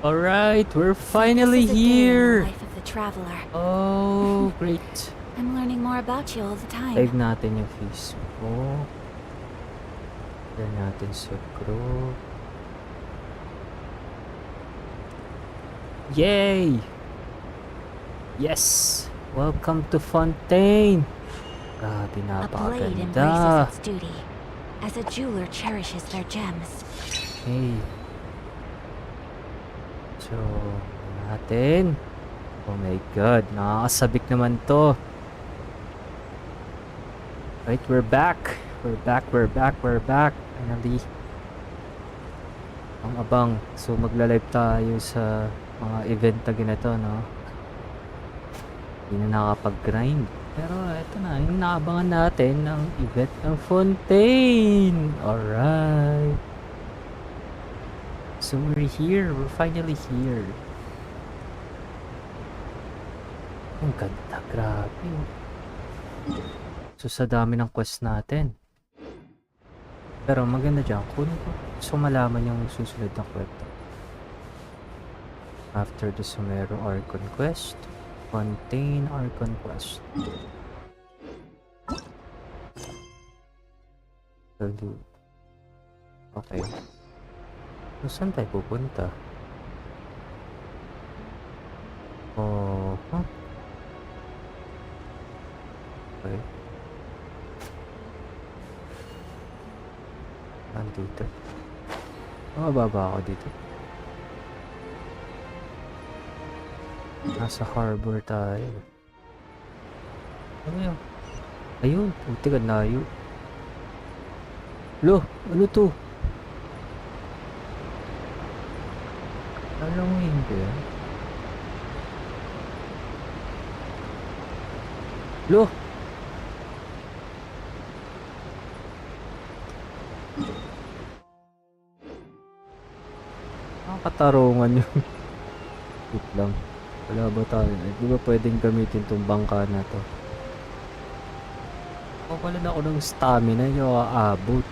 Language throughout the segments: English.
Alright, we're finally This is a day in the here! life of the traveler. Oh, great. I'm learning more about you all the time. Live natin yung Facebook. Live natin sa group. Yay! Yes! Welcome to Fontaine! Grabe, A blade embraces napakaganda. its duty, as a jeweler cherishes their gems. Okay. So, natin. Oh my god, nakakasabik naman to. Right, we're back. We're back. Finally. Ang abang. So, magla-live tayo sa mga event na ganito, no? Hindi na nakapag-grind. Pero, eto na. Yung naabangan natin ng event ng Fontaine. Alright. So, we're here. We're finally here. Ang ganda. Grabe. So, sa dami ng quest natin. Pero maganda dyan. Kunin ko. So, malaman yung susunod na kwento. After the Sumero Archon Quest. Fontaine Archon Quest. Salute. Okay. So, saan tayo pupunta? Oh, huh? Okay. Nandito. Mababa ako dito. Nasa harbor tayo. Ano yun? Ayun, puti ka layo. Lo, ano to? Alam mo yun ba yan? Lo! Nakatarungan yun. Wait lang. Wala ba tayo? Di ba pwedeng gamitin tong bangka na to? Wala na ako ng stamina. Yung aabot.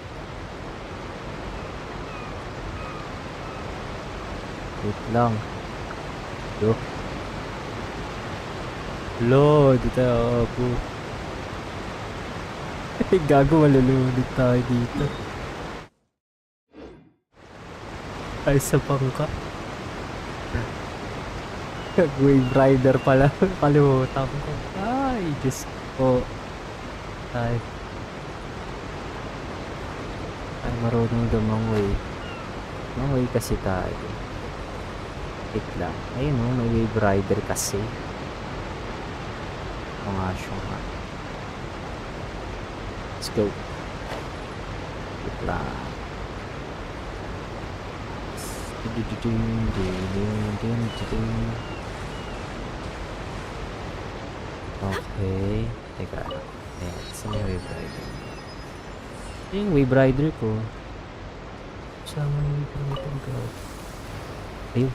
Wait lang. Lo. Lo, di tayo aabot. Gago, malulunod tayo dito. Ay, sa bangka. Wave rider pala. Kalimutan ko. Ay, Diyos ko. Ay. Ay, marunong dumangway. Mangway kasi tayo. Wait lang. Ayun o, may wave rider kasi. Mga siya nga. Let's go. Wait lang. Okay. Teka. Ayan. Saan yung wave rider? Ito yung wave rider ko. Saan mo yung wave rider ko? Ayun.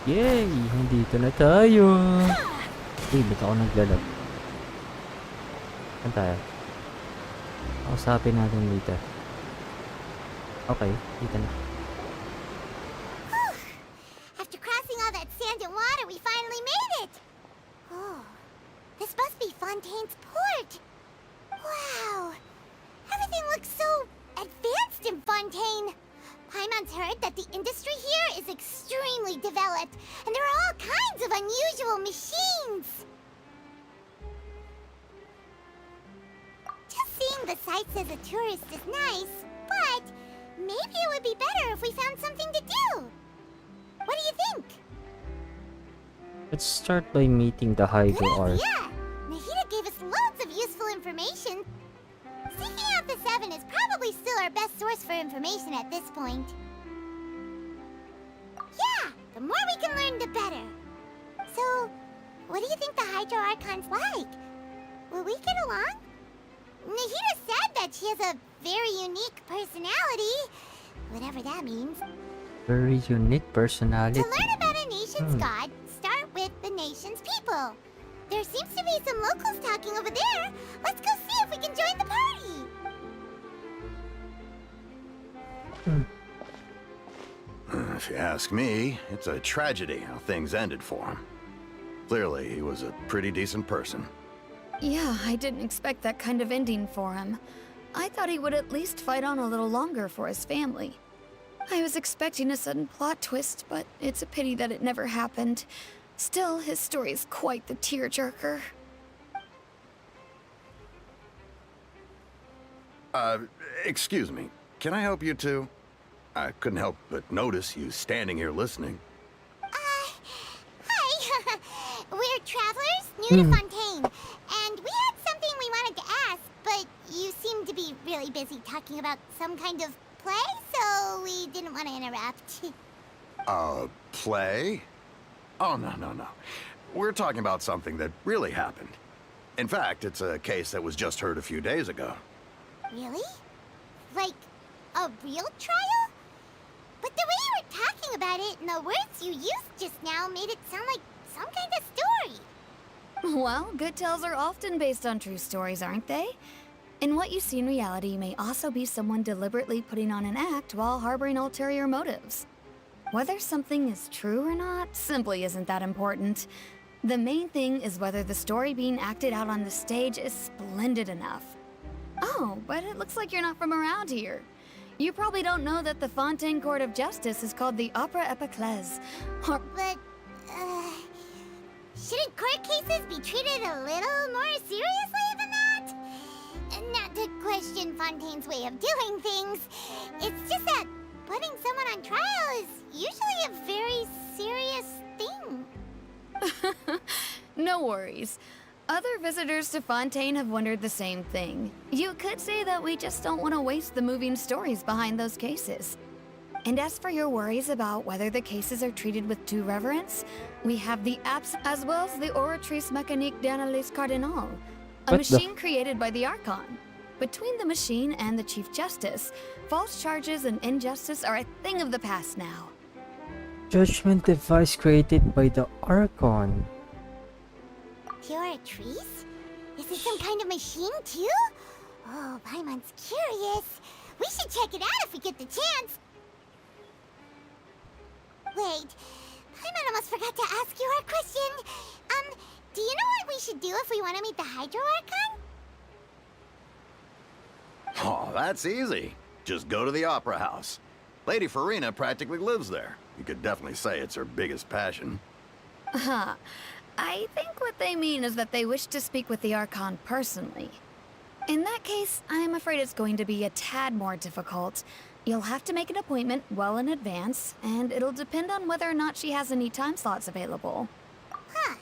Yay! Nandito na tayo! Uy, ba't ako naglalag? Saan tayo? Kausapin natin dito. Okay, dito na. After crossing all that sand and water, we finally made it! Oh, this must be Fontaine's port! Wow! Everything looks so advanced in Fontaine! Paimon's heard that the industry here is extremely developed, and there are all kinds of unusual machines! Just seeing the sights as a tourist is nice, but maybe it would be better if we found something to do! What do you think? Let's start by meeting the Hydro Good Arc. idea! Nahida gave us loads of useful information. Seeking out the Seven is probably still our best source for information at this point. Yeah, The more we can learn, the better. So, what do you think the Hydro Archon's like? Will we get along? Nahida said that she has a very unique personality. Whatever that means. Very unique personality. To learn about a nation's god, start with the nation's people. There seems to be some locals talking over there. Let's go see if we can join the party. If you ask me, it's a tragedy how things ended for him. Clearly, he was a pretty decent person. Yeah, I didn't expect that kind of ending for him. I thought he would at least fight on a little longer for his family. I was expecting a sudden plot twist, but it's a pity that it never happened. Still, his story is quite the tearjerker. Excuse me. Can I help you two? I couldn't help but notice you standing here listening. Hi. We're travelers new to Fontaine, and we had something we wanted to ask, but you seem to be really busy talking about some kind of play, so we didn't want to interrupt. Play? Oh, no. We're talking about something that really happened. In fact, it's a case that was just heard a few days ago. Really? Like, a real trial? But the way you were talking about it and the words you used just now made it sound like some kind of story. Well, good tales are often based on true stories, aren't they? And what you see in reality may also be someone deliberately putting on an act while harboring ulterior motives. Whether something is true or not simply isn't that important. The main thing is whether the story being acted out on the stage is splendid enough. Oh, but it looks like you're not from around here. You probably don't know that the Fontaine Court of Justice is called the Opera Epiclese. Or But, shouldn't court cases be treated a little more seriously than that? Not to question Fontaine's way of doing things. It's just that putting someone on trial is usually a very serious thing. no worries. Other visitors to Fontaine have wondered the same thing. You could say that we just don't want to waste the moving stories behind those cases. And as for your worries about whether the cases are treated with due reverence, we have the apps as well as the Oratrice Mécanique d'Analyse Cardinal, a machine created by the Archon. Between the machine and the Chief Justice, false charges and injustice are a thing of the past now. Judgment device created by the Archon. Pure trees? Is it some kind of machine too? Oh, Paimon's curious. We should check it out if we get the chance. Wait, Paimon almost forgot to ask you our question. Do you know what we should do if we want to meet the Hydro Archon? Oh, that's easy. Just go to the Opera House. Lady Farina practically lives there. You could definitely say it's her biggest passion. Huh. I think what they mean is that they wish to speak with the Archon personally. In that case, I'm afraid it's going to be a tad more difficult. You'll have to make an appointment well in advance, and it'll depend on whether or not she has any time slots available. Huh.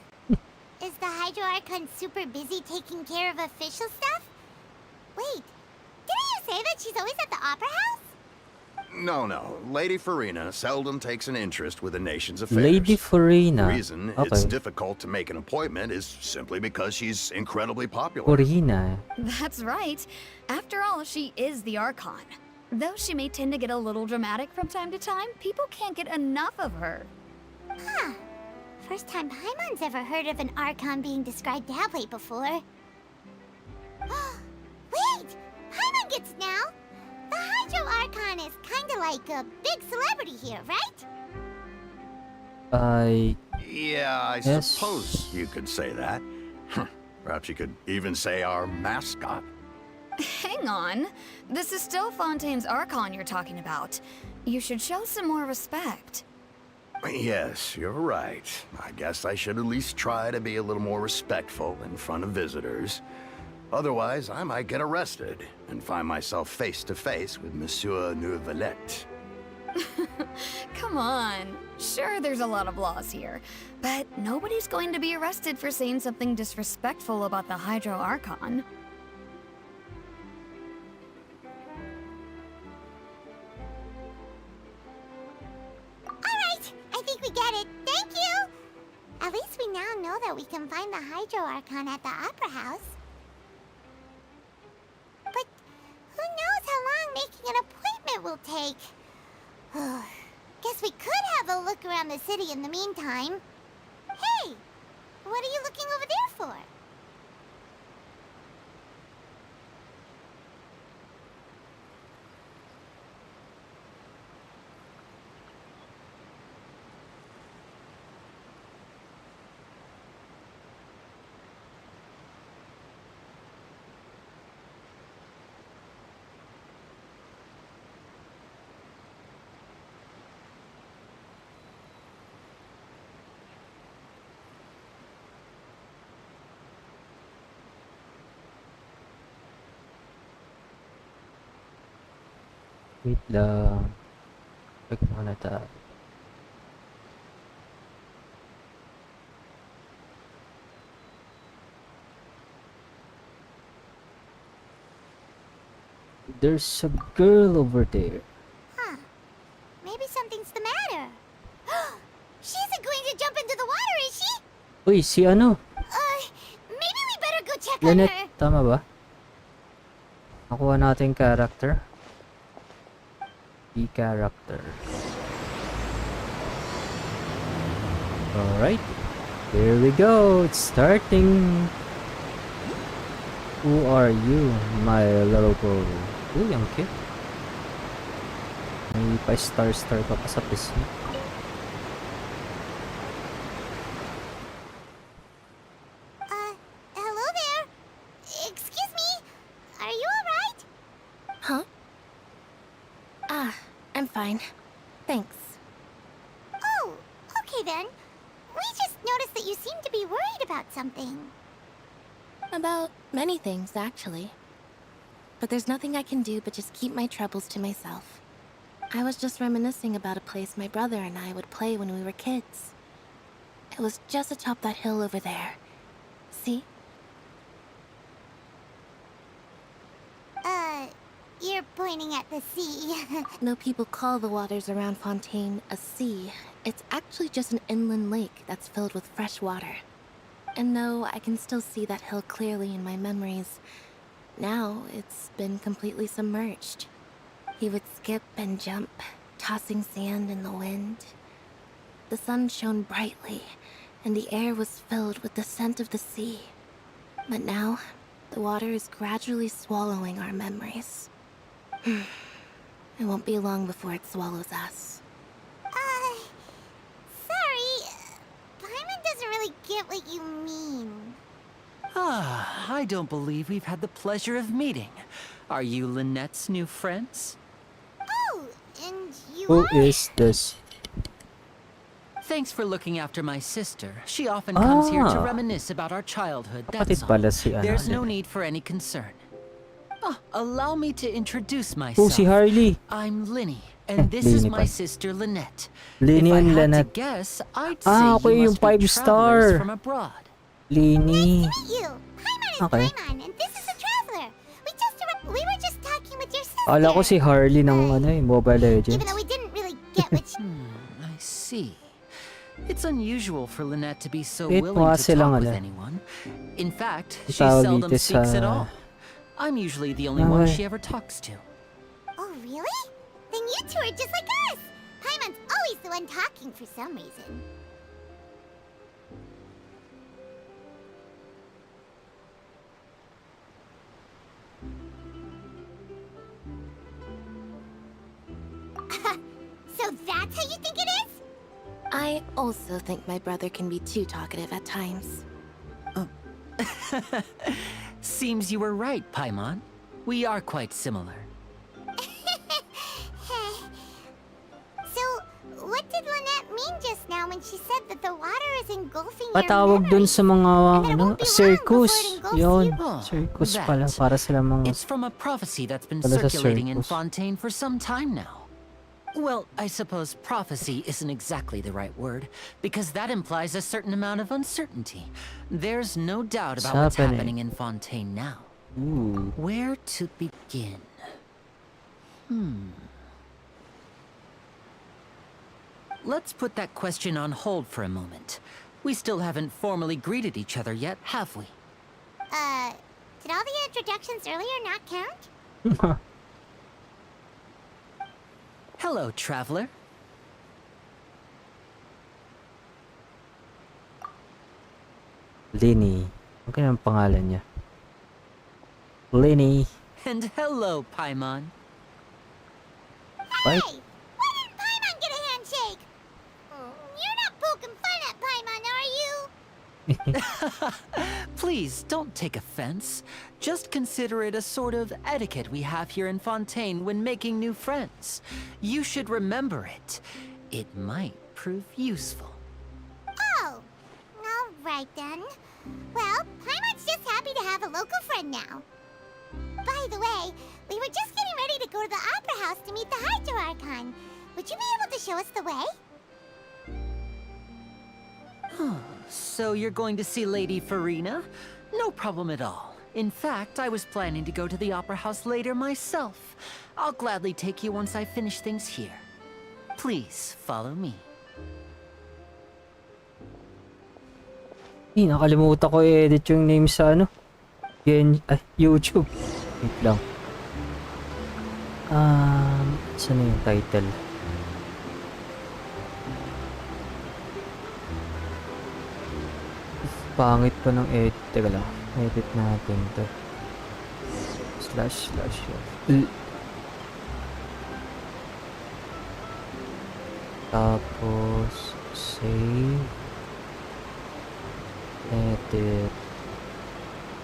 Is the Hydro Archon super busy taking care of official stuff? Wait, didn't you say that she's always at the Opera House? No. Lady Farina seldom takes an interest with the nation's affairs. Lady Farina. The reason it's difficult to make an appointment is simply because she's incredibly popular. Farina. That's right. After all, she is the Archon. Though she may tend to get a little dramatic from time to time, people can't get enough of her. Huh. First time Paimon's ever heard of an Archon being described that way before. Wait! Paimon gets now! The Hydro Archon is kinda like a big celebrity here, right? Yeah, I Yes. suppose you could say that. Perhaps you could even say our mascot. Hang on. This is still Fontaine's Archon you're talking about. You should show some more respect. Yes, you're right. I guess I should at least try to be a little more respectful in front of visitors. Otherwise, I might get arrested and find myself face to face with Monsieur Neuvillette. Come on. Sure, there's a lot of laws here, but nobody's going to be arrested for saying something disrespectful about the Hydro Archon. Alright, I think we get you! At least we now know that we can find the Hydro Archon at the Opera House. But who knows how long making an appointment will take? Guess we could have a look around the city in the meantime. Hey! What are you looking over there for? Wait lang. Check muna tayo. There's a girl over there. Huh. Maybe something's the matter. She isn't going to jump into the water, is she? Uy, si ano? Maybe we better go check on Lynette, her. tama ba? Nakuha natin character. The character. Alright. Here we go. It's starting. Who are you, my little girl? Uy, ang cute. May pa-star-star pa sa pisngi. Hello there. Excuse me. Are you alright? Huh? Ah, I'm fine. Thanks. Oh, okay then. We just noticed that you seem to be worried about something. About many things, actually. But there's nothing I can do but just keep my troubles to myself. I was just reminiscing about a place my brother and I would play when we were kids. It was just atop that hill over there. See? You're pointing at the sea. Though people call the waters around Fontaine a sea, it's actually just an inland lake that's filled with fresh water. And though I can still see that hill clearly in my memories, now it's been completely submerged. He would skip and jump, tossing sand in the wind. The sun shone brightly, and the air was filled with the scent of the sea. But now, the water is gradually swallowing our memories. It won't be long before it swallows us. Sorry. Paimon doesn't really get what you mean. Ah, I don't believe we've had the pleasure of meeting. Are you Lynette's new friends? Oh, and you Who are? is this? Thanks for looking after my sister. She often comes here to Ah. reminisce about our childhood, Kapatid that's all. pala si ano, There's no Lynette. need for any concern. Ah, allow me to introduce Oh, myself. si Harley. I'm Linny, and this is Linny my pa. sister Lynette. Linny If I and had Lynette. to guess, I'd Ah, say okay, you yung must be 5-star. travelers from abroad. Lini. Meet you. Paimon is Okay. Paimon, and this is a traveler. We were just talking with your sister. Akala ko si Harley ng ano eh, Mobile Even Legends. though we didn't really get what she... I see. It's unusual for Lynette to be so Wait, willing mukha to silang talk with ano. anyone. In fact, she Tawag seldom dito speaks at sa- all. I'm usually the only one Okay. she ever talks to. Oh, really? Then you two are just like us. Paimon's always the one talking for some reason. So that's how you think it is? I also think my brother can be too talkative at times. Seems you were right, Paimon. We are quite similar. So, what did Lynette mean just now when she said that the water is engulfing Patawag your dun sa mga And it ano, won't be long before circus. it engulfs Yun, you. Oh, circus that. pala para sila mga It's from a prophecy that's been Pala sa circulating in circus. Fontaine for some time now. Well, I suppose prophecy isn't exactly the right word, because that implies a certain amount of uncertainty. There's no doubt about what's happening? happening in Fontaine now. Ooh. Where to begin? let's put that question on hold for a moment. We still haven't formally greeted each other yet, have we? Did all the introductions earlier not count? Hello, traveler. Lenny. Okay ang pangalan niya. Lenny. And hello, Paimon. Bye. Hey! Why didn't Paimon get a handshake? You're not poking fun at Paimon, are you? Please, don't take offense. Just consider it a sort of etiquette we have here in Fontaine when making new friends. You should remember it. It might prove useful. Oh, all right then. Well, Paimon's just happy to have a local friend now. By the way, we were just getting ready to go to the Opera House to meet the Hydro Archon. Would you be able to show us the way? So you're going to see Lady Farina? No problem at all. In fact, I was planning to go to the Opera House later myself. I'll gladly take you once I finish things here. Please, follow me. Nakalimutan ko i-edit yung name sa YouTube. Wait lang. Saan na yung title? Pangit pa ng edit. Teka lang. Edit natin to. // Tapos save. Edit.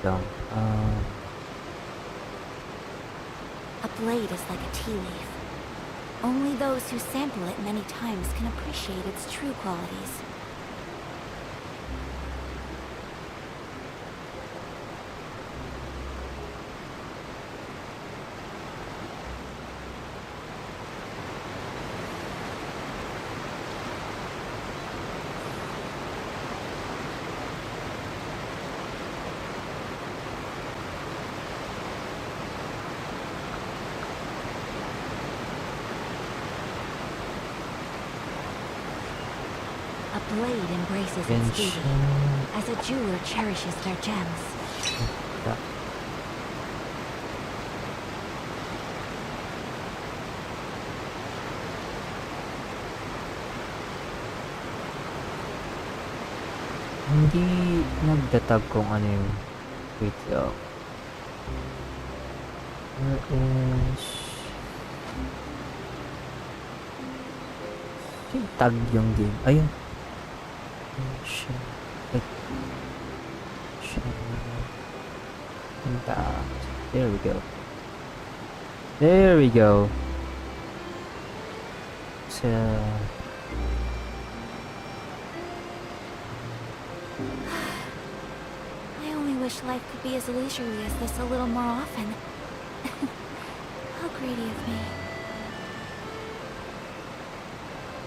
Lang. A blade is like a tea leaf. Only those who sample it many times can appreciate its true qualities. A blade embraces its duty, as a jeweler cherishes their gems. Hindi nagdatag kung ano yung wait lang. Where is yung tag yung game? Ayun. There we go. There we go. So I only wish life could be as leisurely as this a little more often. How greedy of me.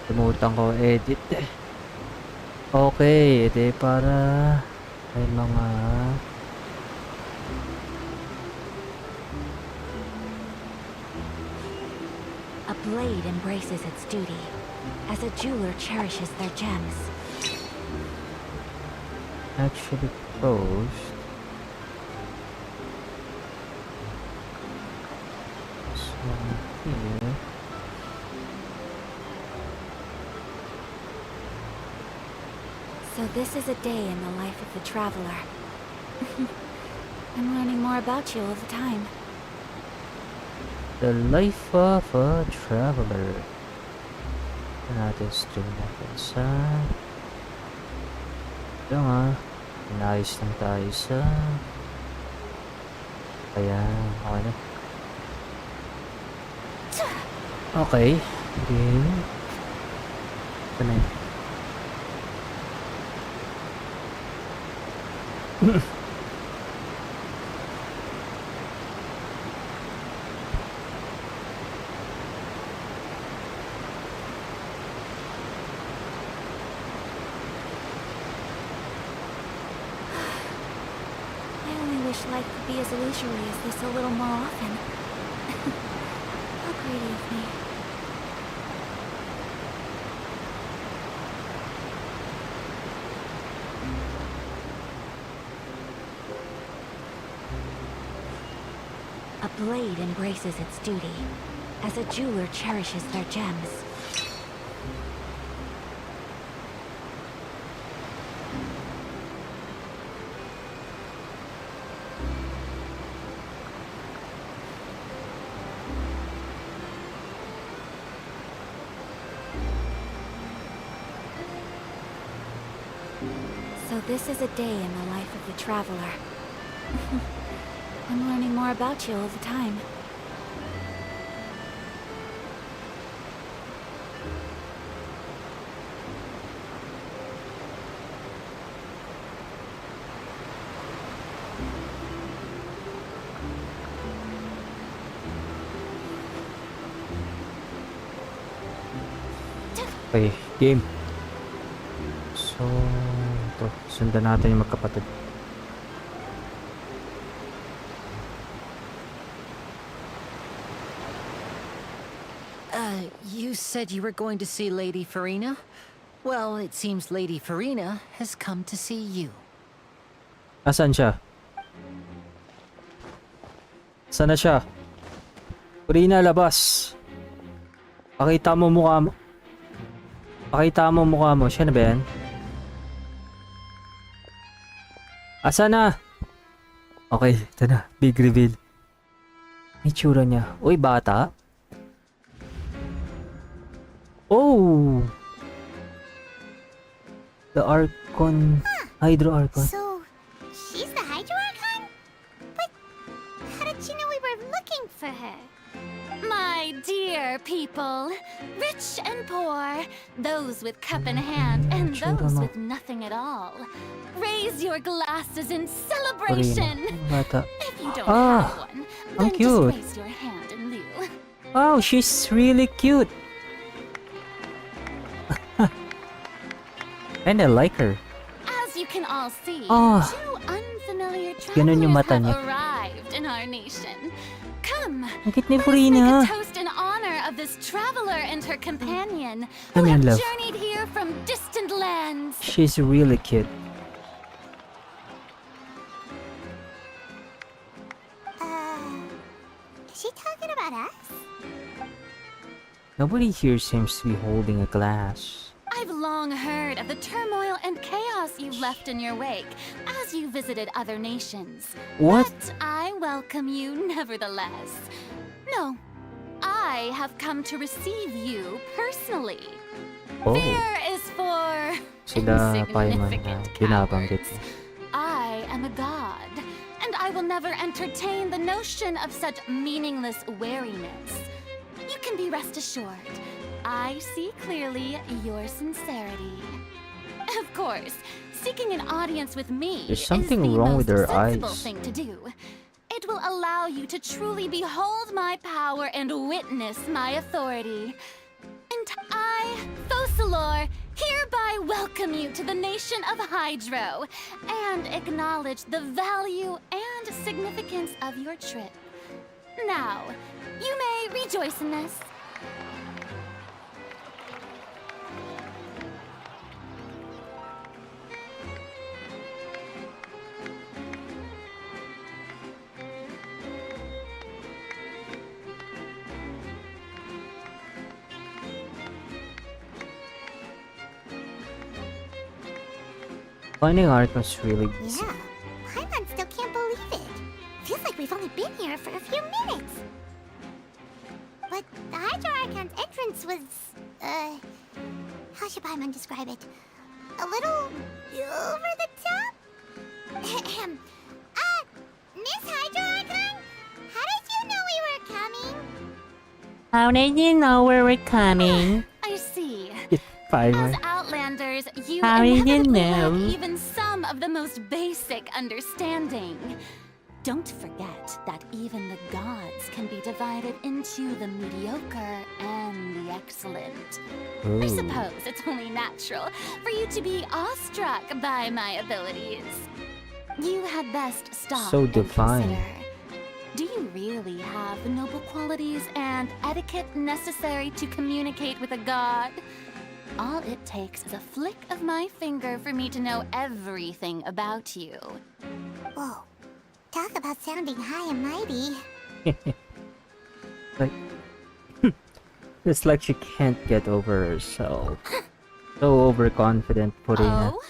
Limutan ko edit eh. Okay, ito para may mga A blade embraces its duty, as a jeweler cherishes their gems. actually closed. So here. So this is a day in the life of the traveler. I'm learning more about you all the time. The life of a traveler. Natin stream natin sa ito nga. Inayos lang tayo sa ayan, okay na. Okay. Game. Ito na yun. Wish life could be as leisurely as this a little more often. How greedy of me. blade embraces its duty, as a jeweler cherishes their gems. So this is a day in the life of the traveler. I'm learning more about you all the time. Okay, game. So, ito. Sundan natin yung magkapatid. You said you were going to see Lady Farina? Well, it seems Lady Farina has come to see you. Asan siya? Saan na siya? Farina, labas. Pakita mo mukha mo. Pakita mo mukha mo. Siya na ba yan? Asan na? Okay, ito na. Big reveal. Itsura niya. Uy, bata. Oh! The Archon. Hydro Archon. So, she's the Hydro Archon? But how did she know we were looking for her? My dear people, rich and poor, those with cup in hand and those with nothing at all, raise your glasses in celebration. Farina. Bata. If you don't Ah, have one, ang then cute. just raise your hand in lieu. Oh, she's really cute. And I like her. As you can all see, Ah, two unfamiliar ganun yung travelers mata have niya. arrived in our nation. Come, Ang cute ni let us make Farina. a toast in honor of this traveler and her companion I'm who in have love. journeyed here from distant lands. She's really cute. Is she talking about us? Nobody here seems to be holding a glass. I've long heard of the turmoil and chaos you left in your wake as you visited other nations. What? But I welcome you nevertheless. No, I have come to receive you personally. Oh, Fear is for sila Paimon na insignificant binabanggit cowards. niya. I am a god, and I will never entertain the notion of such meaningless wariness. You can be rest assured, I see clearly your sincerity. Of course, seeking an audience with me There's is something the wrong most with her sensible eyes. thing to do. It will allow you to truly behold my power and witness my authority. And I, Focalor, hereby welcome you to the nation of Hydro and acknowledge the value and significance of your trip. Now, you may rejoice in this. Finding Archon's really easy. Yeah, Paimon still can't believe it. Feels like we've only been here for a few minutes. But the Hydro Archon's entrance was, how should Paimon describe it? A little over the top? Ahem. Miss Hydro Archon? How did you know we were coming? How did you know we were coming? I see. Paimon. As Outlanders, you How did you inevitably know? lack even some of the most basic understanding. Don't forget that even the gods can be divided into the mediocre and the excellent. I Ooh. suppose it's only natural for you to be awestruck by my abilities. You had best stop So and divine. consider. Do you really have the noble qualities and etiquette necessary to communicate with a god? All it takes is a flick of my finger for me to know everything about you. Whoa. Talk about sounding high and mighty. Like, it's like she can't get over herself. So overconfident, Purina. Oh?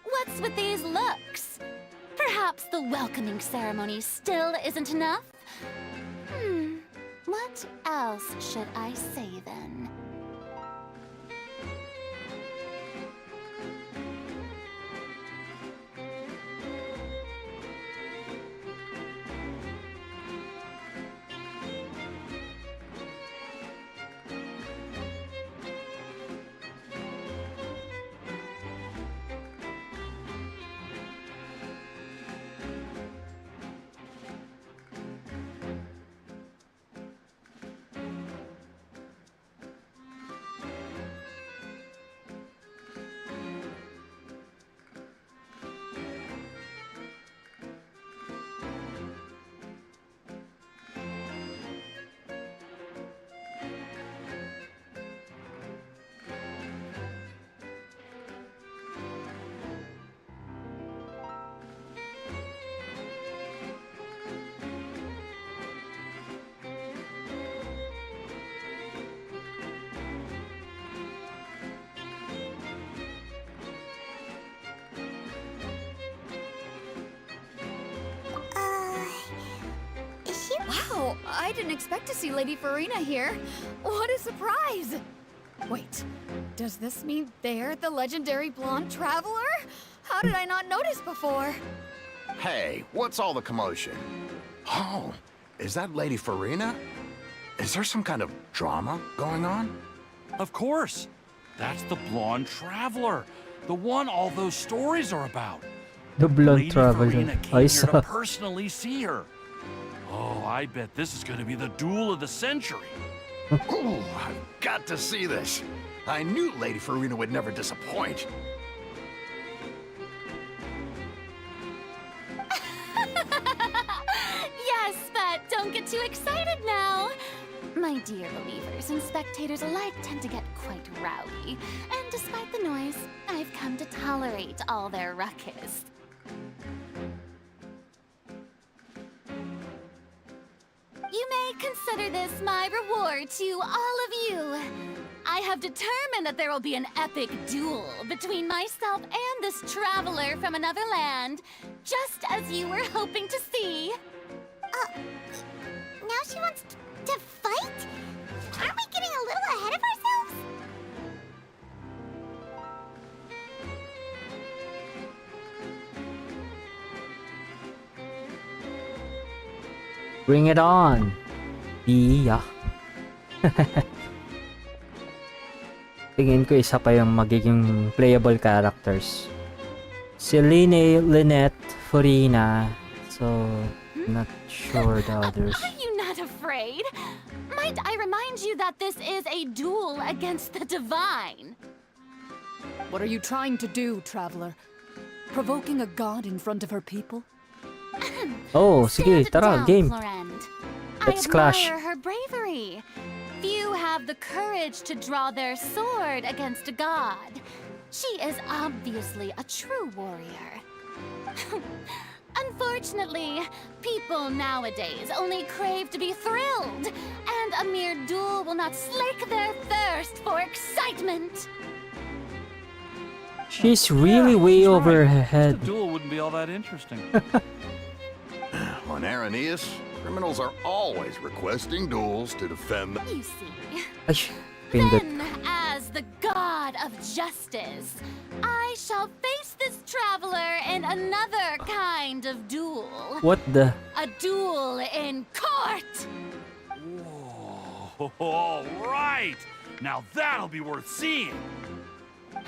What's with these looks? Perhaps the welcoming ceremony still isn't enough? What else should I say then? Is she? Wow, I didn't expect to see Lady Farina here. What a surprise! Wait, does this mean they're the legendary blonde traveler? How did I not notice before? Hey, what's all the commotion? Oh, is that Lady Farina? Is there some kind of drama going on? Of course. That's the blonde traveler. The one all those stories are about. The blonde Lady traveler. Farina came I here saw. to personally see her. Oh, I bet this is going to be the duel of the century. Ooh, I've got to see this. I knew Lady Farina would never disappoint. Yes, but don't get too excited now. My dear believers and spectators alike tend to get quite rowdy, and despite the noise, I've come to tolerate all their ruckus. You may consider this my reward to all of you. I have determined that there will be an epic duel between myself and this traveler from another land, just as you were hoping to see. Now she wants to fight? Aren't we getting a little ahead of ourselves? Bring it on. Iya. Tingin ko isa pa yung magiging playable characters. Si Lynette, Farina. So, not sure the others. Are you not afraid? Might I remind you that this is a duel against the divine? What are you trying to do, traveler? Provoking a god in front of her people? Oh, sige, Stand tara, down, game. Florend. Let's I clash. admire her bravery. Few have the courage to draw their sword against a god. She is obviously a true warrior. Unfortunately, people nowadays only crave to be thrilled, and a mere duel will not slake their thirst for excitement. She's really way She's over right. her Just head. a duel wouldn't be all that interesting. On Araneus, criminals are always requesting duels to defend You see. Ay, pindot. Then, as the god of justice, I shall face this traveler in another kind of duel. What the? A duel in court! Whoa, all right. Now that'll be worth seeing.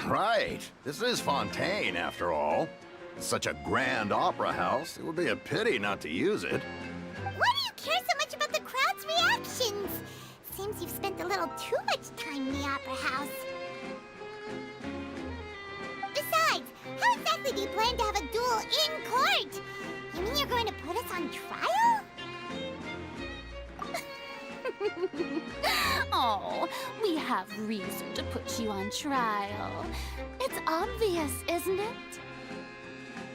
Right. This is Fontaine, after all. It's such a grand opera house, it would be a pity not to use it. Why do you care so much about the crowd's reactions? Seems you've spent a little too much time in the opera house. Besides, how exactly do you plan to have a duel in court? You mean you're going to put us on trial? Oh, we have reason to put you on trial. It's obvious, isn't it?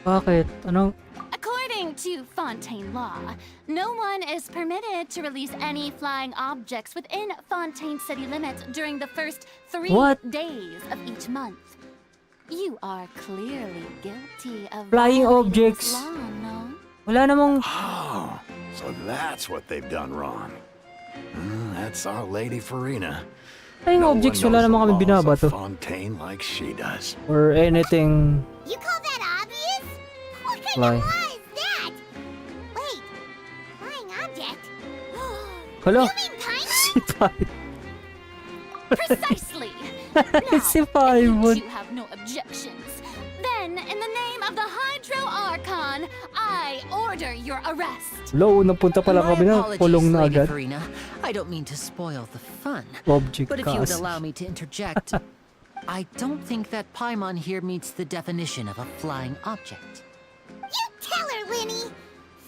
Bakit? Anong? According to to Fontaine law, no one is permitted to release any flying objects within Fontaine city limits during the first 3 What? days of each month. You are clearly guilty of Flying violating objects. this law, no? Wala namang... Oh, so that's what they've done wrong. That's our Lady Farina. Flying objects, wala naman kami binabato. Fontaine like she does. Or anything. You call that obvious? What kind Fly. of law is that? Wait, flying object? Hello? You mean Paimon? Si Paimon. Precisely. Now, Si if Paimon. you two have no objections, then in the name of the Hydro Archon, I order your arrest. Hello, napunta pala My kami na. apologies, Kulong na Lady agad. Farina. I don't mean to spoil the fun. Object But if you would kasi. allow me to interject, I don't think that Paimon here meets the definition of a flying object. You tell her, Linny!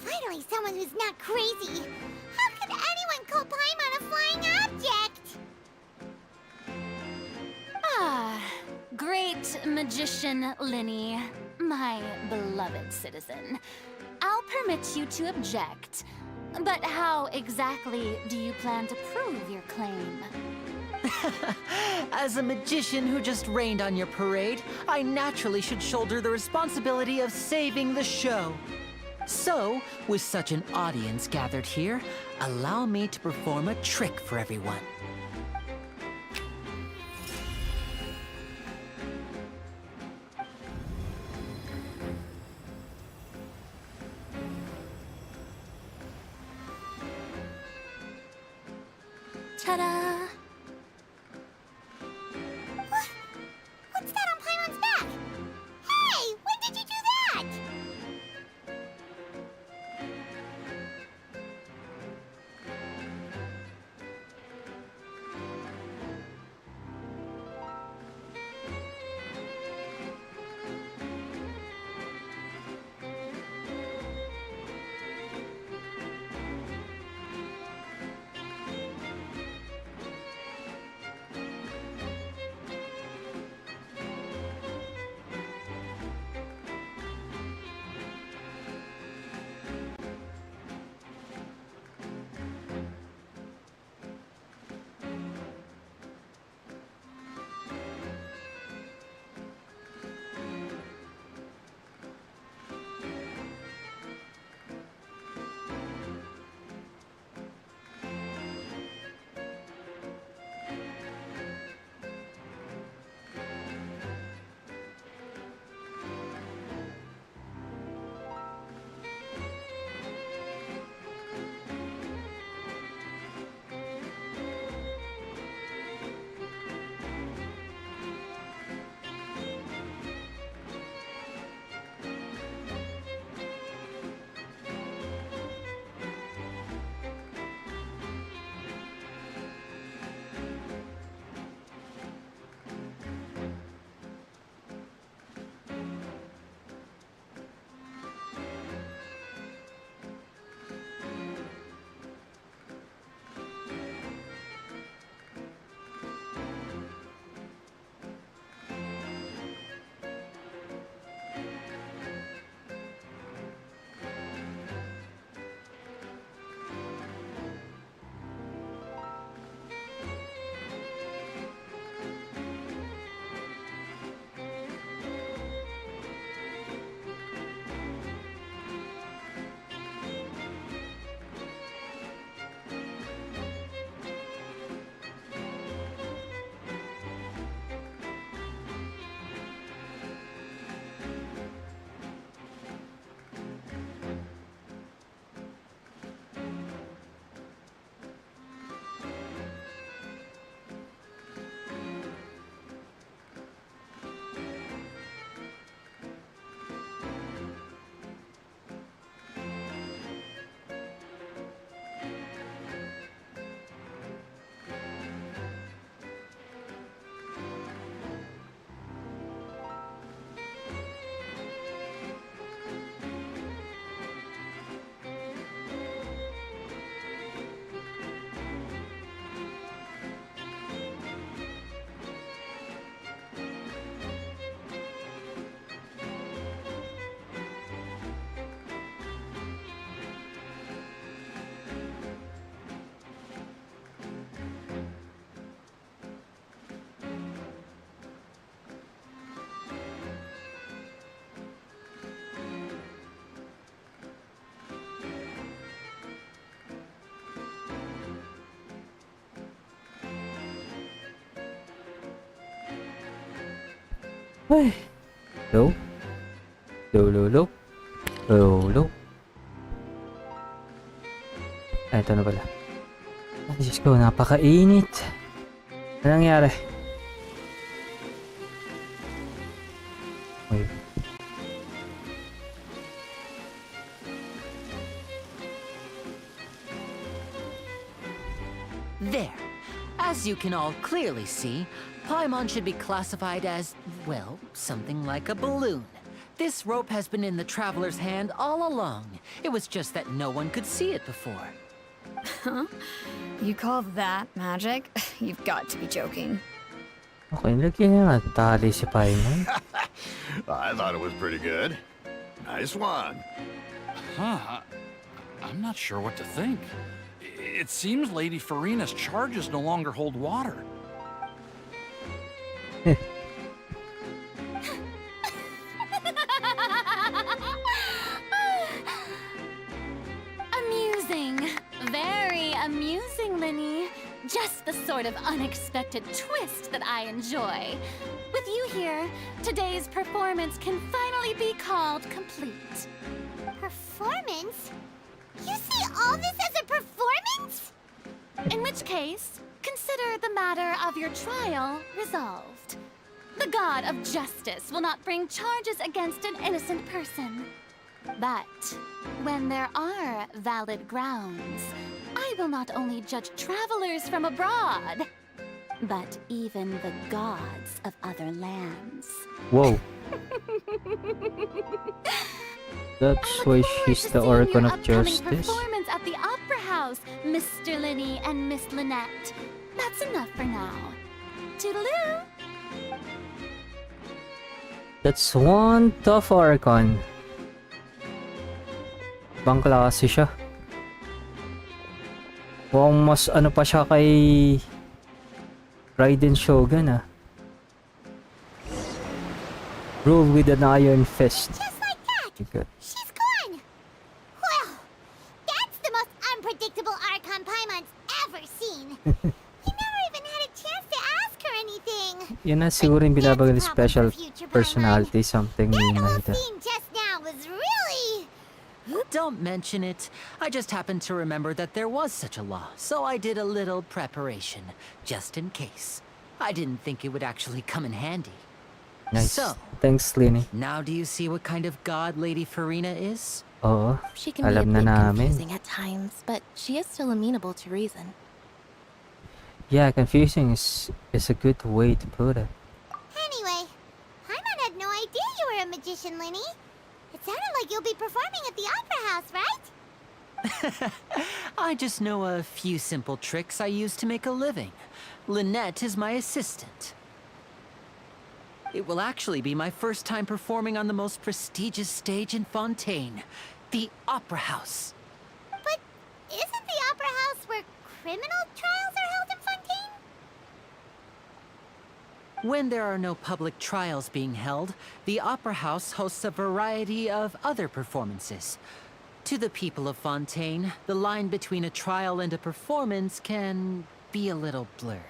Finally someone who's not crazy. How could anyone call Paimon a flying object? Ah, great magician Linny, my beloved citizen. I'll permit you to object. But how exactly do you plan to prove your claim? As a magician who just rained on your parade, I naturally should shoulder the responsibility of saving the show. So, with such an audience gathered here, allow me to perform a trick for everyone. Ta-da! What's that on Paimon's back? Hey, when did you do that? Ay. Low. Low. Low. Ay, ito na pala. Ay, Diyos ko, napakainit. Ano nangyari? Wait. There. As you can all clearly see, Paimon should be classified as, well, something like a balloon. This rope has been in the traveler's hand all along. It was just that no one could see it before. Huh? You call that magic? You've got to be joking. Okay, lagyan niya nga tali si Paimon. I thought it was pretty good. Nice one. Huh? I'm not sure what to think. It seems Lady Farina's charges no longer hold water. Amusing. Very amusing, Linny. Just the sort of unexpected twist that I enjoy. With you here, today's performance can finally be called complete. Performance? You see all this as a performance? In which case, consider the matter of your trial resolved. The god of justice will not bring charges against an innocent person. But when there are valid grounds, I will not only judge travelers from abroad, but even the gods of other lands. Whoa. That's why she's the Organ of Justice. Performance at the Opera House, Mr. Linny and Miss Lynette. That's enough for now. Toodaloo! That's one tough Organ. Ibang klase siya. Mukhang mas ano pa siya kay Raiden Shogun ah. Rule with an iron fist. Just like that. Good. She's gone. Well, that's the most unpredictable Archon Paimon's ever seen. We never even had a chance to ask her anything. Yan na siguro yung binabagal That's special problem for future personality something ni That whole Mahita. scene just now was really... Don't mention it. I just happened to remember that there was such a law, so I did a little preparation, just in case. I didn't think it would actually come in handy. Nice. So, Thanks, Linny. now do you see what kind of god Lady Farina is? Oo. She can be a Alam na bit namin. confusing at times, but she is still amenable to reason. Yeah, confusing is a good way to put it. Anyway, Paimon had no idea you were a magician, Linny. It sounded like you'll be performing at the Opera House, right? I just know a few simple tricks I use to make a living. Lynette is my assistant. It will actually be my first time performing on the most prestigious stage in Fontaine, the Opera House. But isn't the Opera House where criminal trials are held in Fontaine? When there are no public trials being held, the Opera House hosts a variety of other performances. To the people of Fontaine, the line between a trial and a performance can be a little blurred.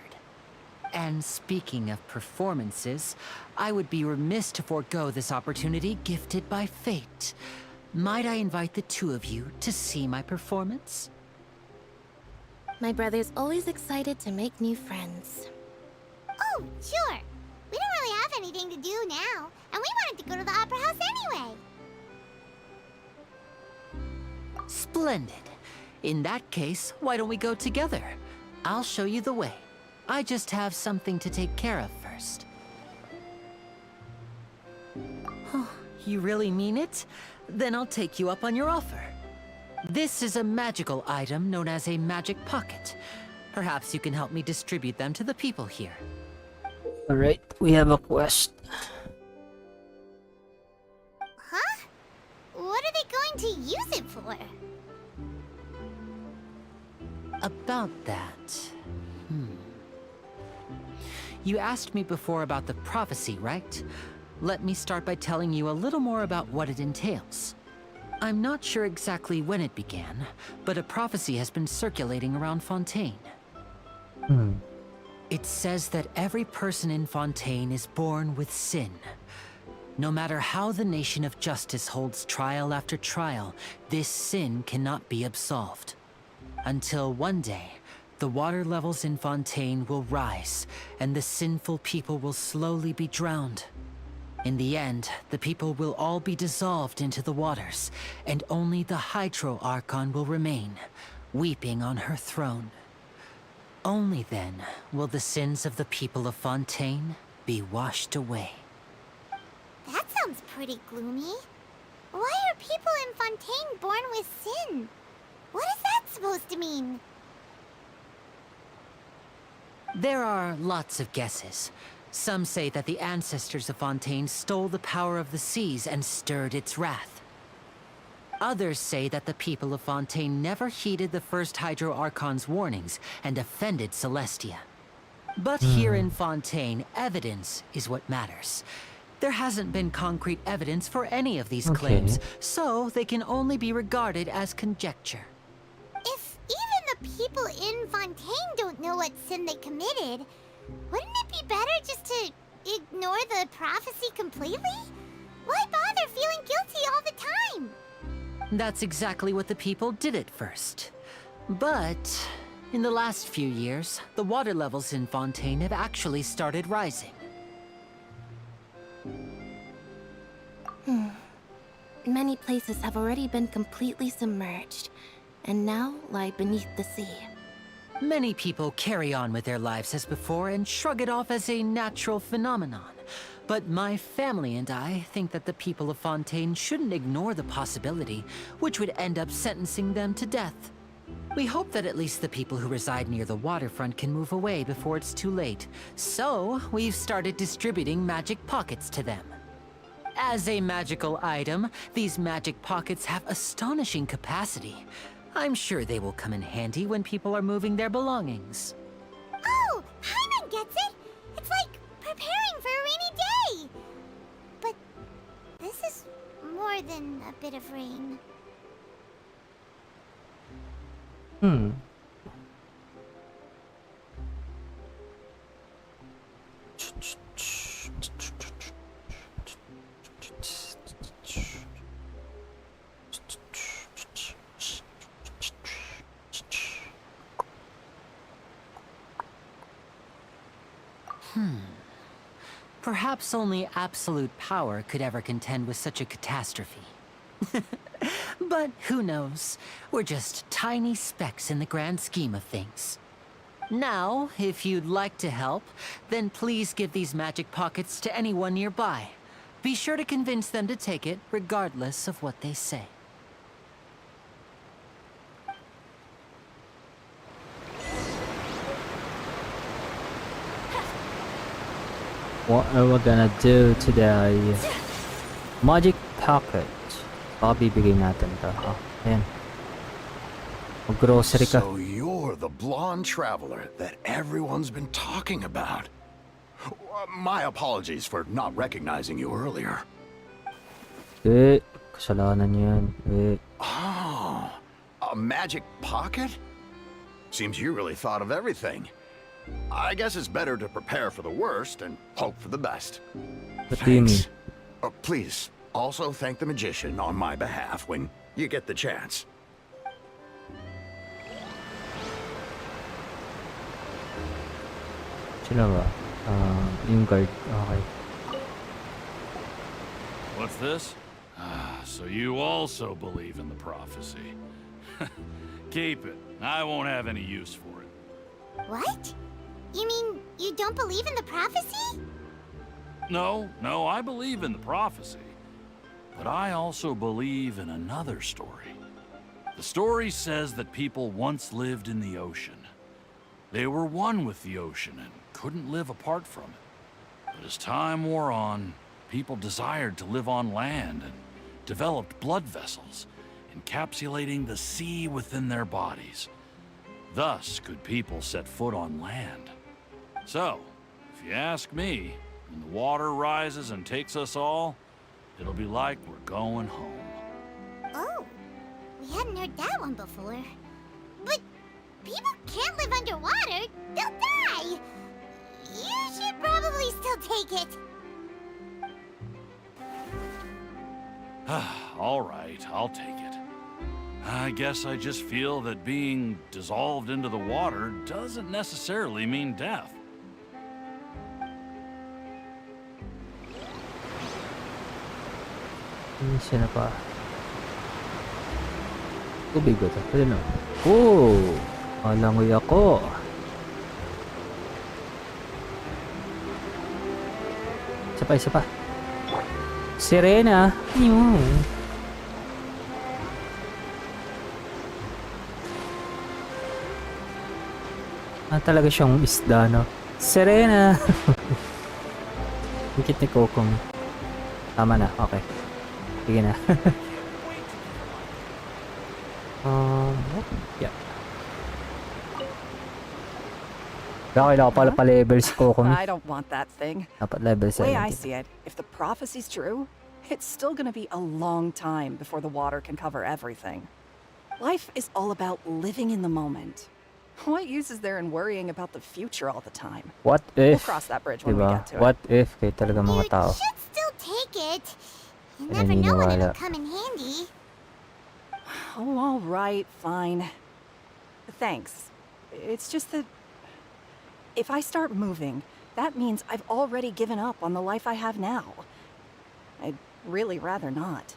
And speaking of performances, I would be remiss to forego this opportunity gifted by fate. Might I invite the two of you to see my performance? My brother's always excited to make new friends. Oh, sure. We don't really have anything to do now, and we wanted to go to the Opera House anyway. Splendid. In that case, why don't we go together? I'll show you the way. I just have something to take care of first. You really mean it? Then I'll take you up on your offer. This is a magical item known as a magic pocket. Perhaps you can help me distribute them to the people here. Alright, we have a quest. Huh? What are they going to use it for? About that... You asked me before about the prophecy, right? Let me start by telling you a little more about what it entails. I'm not sure exactly when it began, but a prophecy has been circulating around Fontaine. It says that every person in Fontaine is born with sin. No matter how the nation of justice holds trial after trial, this sin cannot be absolved. Until one day, the water levels in Fontaine will rise, and the sinful people will slowly be drowned. In the end, the people will all be dissolved into the waters, and only the Hydro Archon will remain, weeping on her throne. Only then will the sins of the people of Fontaine be washed away. That sounds pretty gloomy. Why are people in Fontaine born with sin? What is that supposed to mean? There are lots of guesses. Some say that the ancestors of Fontaine stole the power of the seas and stirred its wrath. Others say that the people of Fontaine never heeded the first Hydro Archon's warnings and offended Celestia. But here in Fontaine, evidence is what matters. There hasn't been concrete evidence for any of these claims, so they can only be regarded as conjecture. If even the people in Fontaine don't know what sin they committed, wouldn't it be better just to ignore the prophecy completely? Why bother feeling guilty all the time? That's exactly what the people did at first. But in the last few years, the water levels in Fontaine have actually started rising. Many places have already been completely submerged, and now lie beneath the sea. Many people carry on with their lives as before and shrug it off as a natural phenomenon. But my family and I think that the people of Fontaine shouldn't ignore the possibility, which would end up sentencing them to death. We hope that at least the people who reside near the waterfront can move away before it's too late. So, we've started distributing magic pockets to them. As a magical item, these magic pockets have astonishing capacity. I'm sure they will come in handy when people are moving their belongings. Oh, Hyman gets it! It's like preparing for a rainy day! But this is more than a bit of rain. Perhaps only absolute power could ever contend with such a catastrophe. But who knows? We're just tiny specks in the grand scheme of things. Now, if you'd like to help, then please give these magic pockets to anyone nearby. Be sure to convince them to take it, regardless of what they say. What are we gonna do today? Magic pocket. Bibigay natin to. Ayan. Mag-grocery ka. So you're the blonde traveler that everyone's been talking about. My apologies for not recognizing you earlier. Kasalanan yan. Oh, a magic pocket? Seems you really thought of everything. I guess it's better to prepare for the worst and hope for the best. What do you mean? Thanks. Please, also thank the magician on my behalf when you get the chance. Sila ba? Yung guard. Okay. What's this? So you also believe in the prophecy. Keep it. I won't have any use for it. What? You mean you don't believe in the prophecy? No, I believe in the prophecy. But I also believe in another story. The story says that people once lived in the ocean. They were one with the ocean and couldn't live apart from it. But as time wore on, people desired to live on land and developed blood vessels, encapsulating the sea within their bodies. Thus could people set foot on land. So, if you ask me, when the water rises and takes us all, it'll be like we're going home. Oh, we hadn't heard that one before. But people can't live underwater. They'll die. You should probably still take it. All right, I'll take it. I guess I just feel that being dissolved into the water doesn't necessarily mean death. Siya na pa. Tubig ba ito? Pwede na. Oh! Malangoy ako. Isa pa. Sirena. Ayun. Talaga siyang isda, no? Sirena! Ang cute ni Kokong. Tama na, okay. Sige na. Yeah. Kailangan pala pa-level si Kokong. I don't want that thing. Dapat level The way I 70. see it, if the prophecy's true, it's still gonna be a long time before the water can cover everything. Life is all about living in the moment. What use is there in worrying about the future all the time? What We'll if? cross that bridge when we Diba? get to What it. if? Kayo talaga mga You tao. should still take it. You Ay, never know when naniniwala. it'll come in handy. Oh, all right, fine. Thanks. It's just that if I start moving, that means I've already given up on the life I have now. I'd really rather not.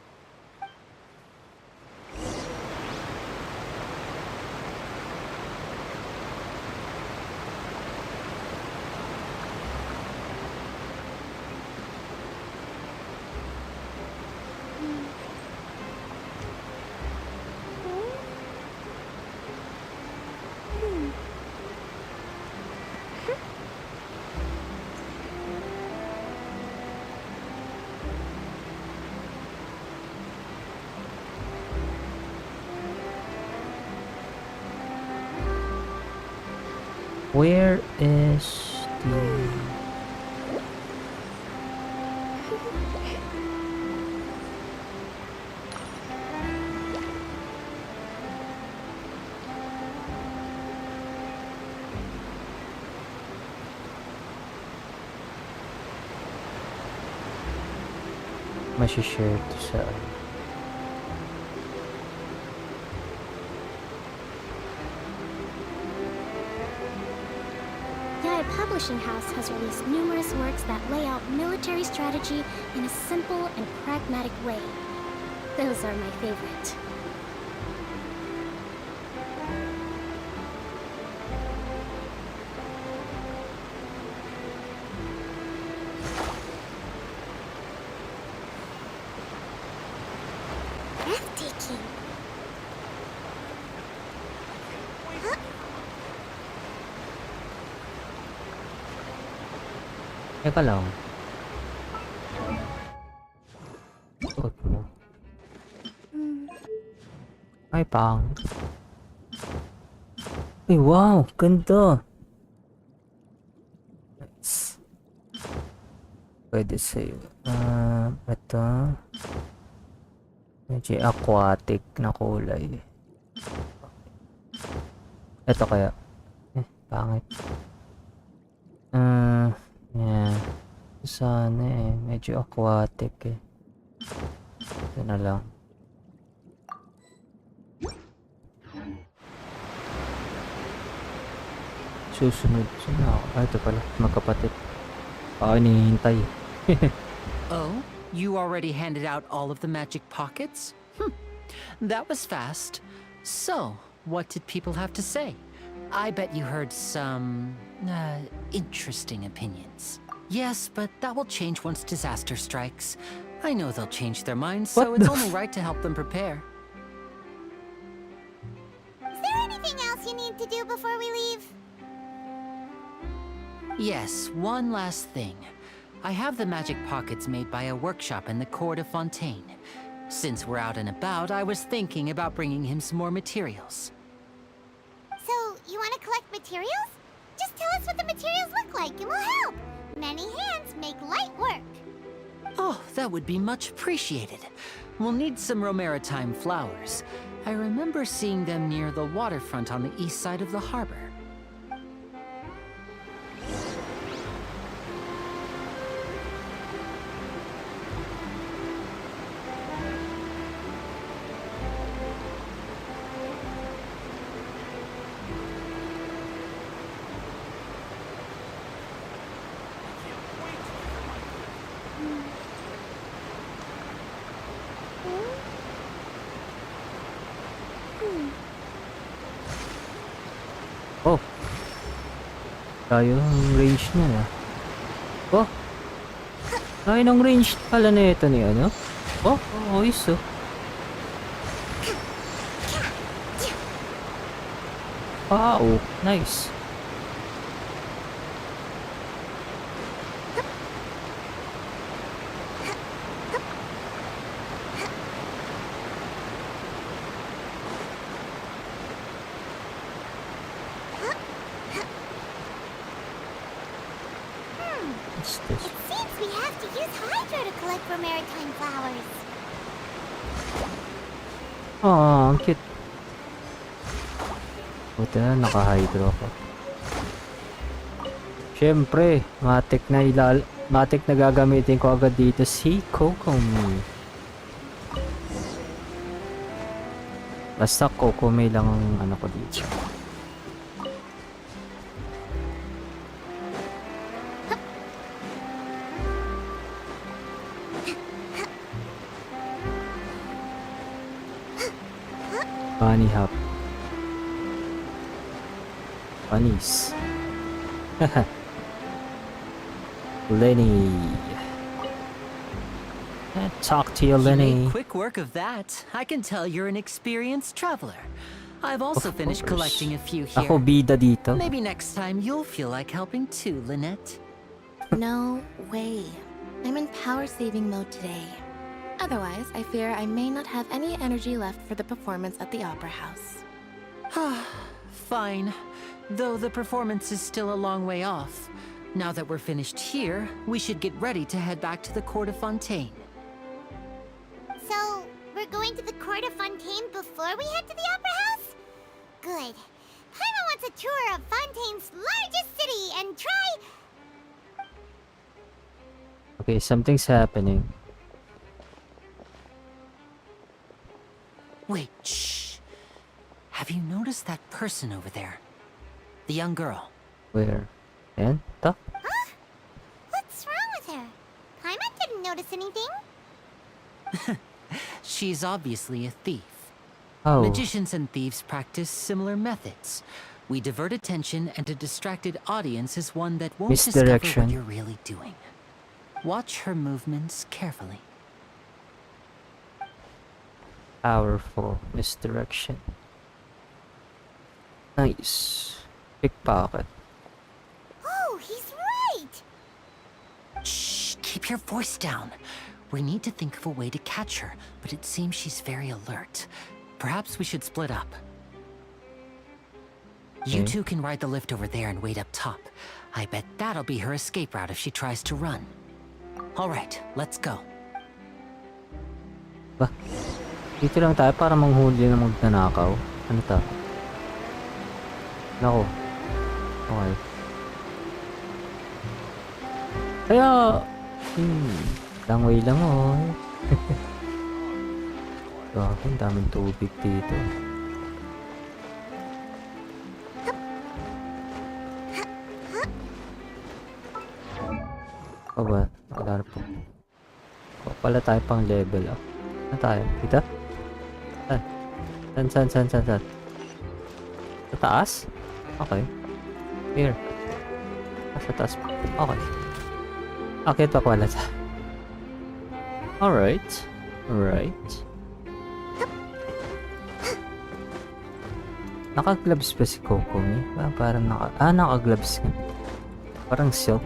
Where is the... Masishare to sa... Yaya Publishing House has released numerous works that lay out military strategy in a simple and pragmatic way. Those are my favorite. Breathtaking. Teka lang. Suot mo. Ay, pang. Ay, wow! Ganda! Nice. Pwede sa'yo. Ito. Medyo aquatic na kulay. Ito kaya. Pangit. Yeah. Sana medyo aquatic Ito na lang. Susunod. Saan ako? Ito pala. Magkapatid. Hinihintay. Oh? You already handed out all of the magic pockets? That was fast. So, what did people have to say? I bet you heard some... interesting opinions. Yes, but that will change once disaster strikes. I know they'll change their minds, so What it's the only right to help them prepare. Is there anything else you need to do before we leave? Yes, one last thing. I have the magic pockets made by a workshop in the court of Fontaine. Since we're out and about, I was thinking about bringing him some more materials. So, you want to collect materials? Just tell us what the materials look like and we'll help. Many hands make light work. Oh, that would be much appreciated. We'll need some Romaritime flowers. I remember seeing them near the waterfront on the east side of the harbor. Oh. Tayo ang range niya na. Oh. Ay, ng range pala na ito ni ano? Oh, ayos oh. Wow, nice. What's this? It seems we have to use Hydro to collect for maritime flowers. Oh, ang cute. Buti na naka-hydro ko. Siyempre, matik na gagamitin ko agad dito si Kokomi. Basta Kokomi lang ang ano ko dito. Bunny hop. Bunnies. Lenny. Talk to you, You Lenny. made quick work of that. I can tell you're an experienced traveler. I've also finished collecting a few here. Ako bida dito. Maybe next time you'll feel like helping too, Lynette. No way. I'm in power saving mode today. Otherwise, I fear I may not have any energy left for the performance at the Opera House. Fine. Though the performance is still a long way off. Now that we're finished here, we should get ready to head back to the court of Fontaine. So, we're going to the court of Fontaine before we head to the Opera House? Good. Paimon wants a tour of Fontaine's largest city and try... Okay, something's happening. Wait, shh. Have you noticed that person over there? The young girl. Where? Yan? Ta? Huh? What's wrong with her? Paimon didn't notice anything. She's obviously a thief. Oh. Magicians and thieves practice similar methods. We divert attention, and a distracted audience is one that won't discover Misdirection. what you're really doing. Watch her movements carefully. Powerful misdirection. Nice. Pickpocket. Oh, he's right! Shh, keep your voice down. We need to think of a way to catch her, but it seems she's very alert. Perhaps we should split up. You Okay. two can ride the lift over there and wait up top. I bet that'll be her escape route if she tries to run. All right, let's go. Ba? Dito lang tayo para manghuli na magnanakaw. Ano ta? Nako. Okay. Kaya... Lang way lang oh. Grabe, ang daming tubig dito. O ba? Wala na po. O pala tayo pang level up. Ano tayo? Dito? Saan? Sa taas? Okay. Here. Sa taas. Okay. Akit pa pala tayo. Alright. Alright. Naka-gloves ba si Kokomi? Parang naka-gloves nga. Parang silk.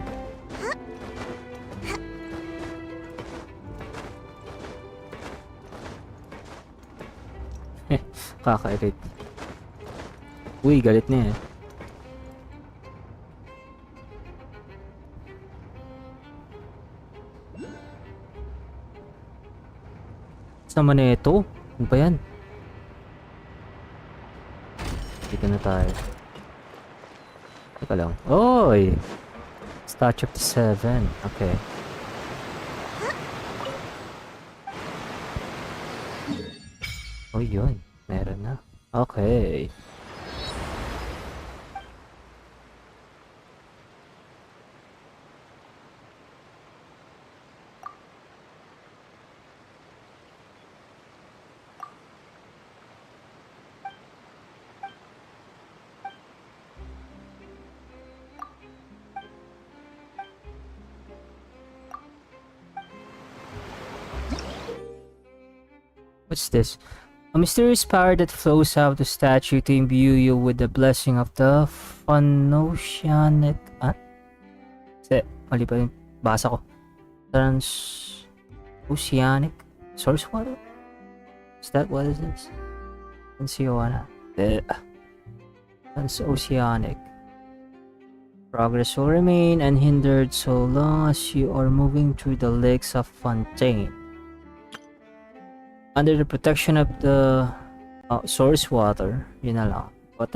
Kaka-irate. Uy, galit na eh. Saan naman na ito? Ano ba yan? Dito na tayo. Teka lang. Oy! Statue of the Seven. Okay. Oh, yun. Meron na. Okay. What's this? A mysterious power that flows out of the statue to imbue you with the blessing of the Phanosianic. Ah? Mali pa yung basa ko. Transoceanic source water? Is that what it is? Transoceanic. Progress will remain unhindered so long as you are moving through the lakes of Fontaine. Under the protection of the source water, yun na lang. What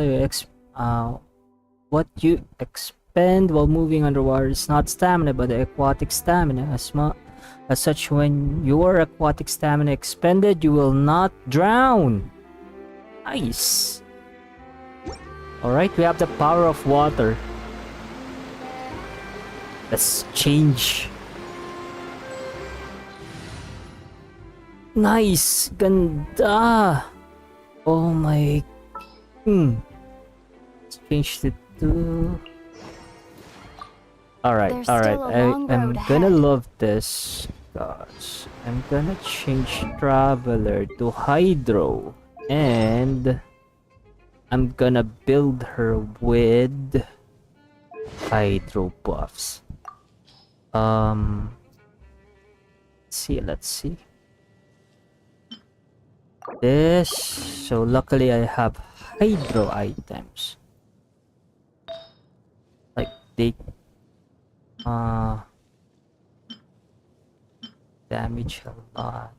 you expend while moving underwater is not stamina but the aquatic stamina. As such, when your aquatic stamina expended, you will not drown. Nice. Alright, we have the power of water. Let's change. Nice. Ganda. Oh my. Let's change it to... Alright. I'm gonna love this. Gosh. I'm gonna change Traveler to Hydro. And I'm gonna build her with Hydro buffs. Let's see. This. So luckily I have Hydro items. Like they damage a lot.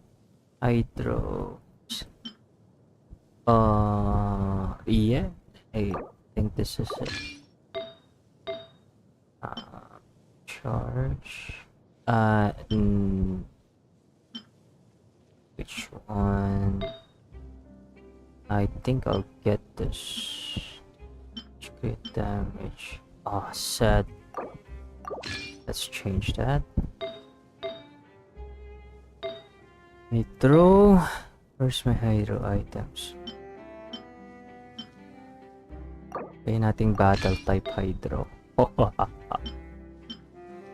Hydro. Yeah, I think this is it. Charge. Which one? I think I'll get this. Crit damage. Oh, sad. Let's change that. Nitro. Where's my hydro items? Kaya nating battle type hydro.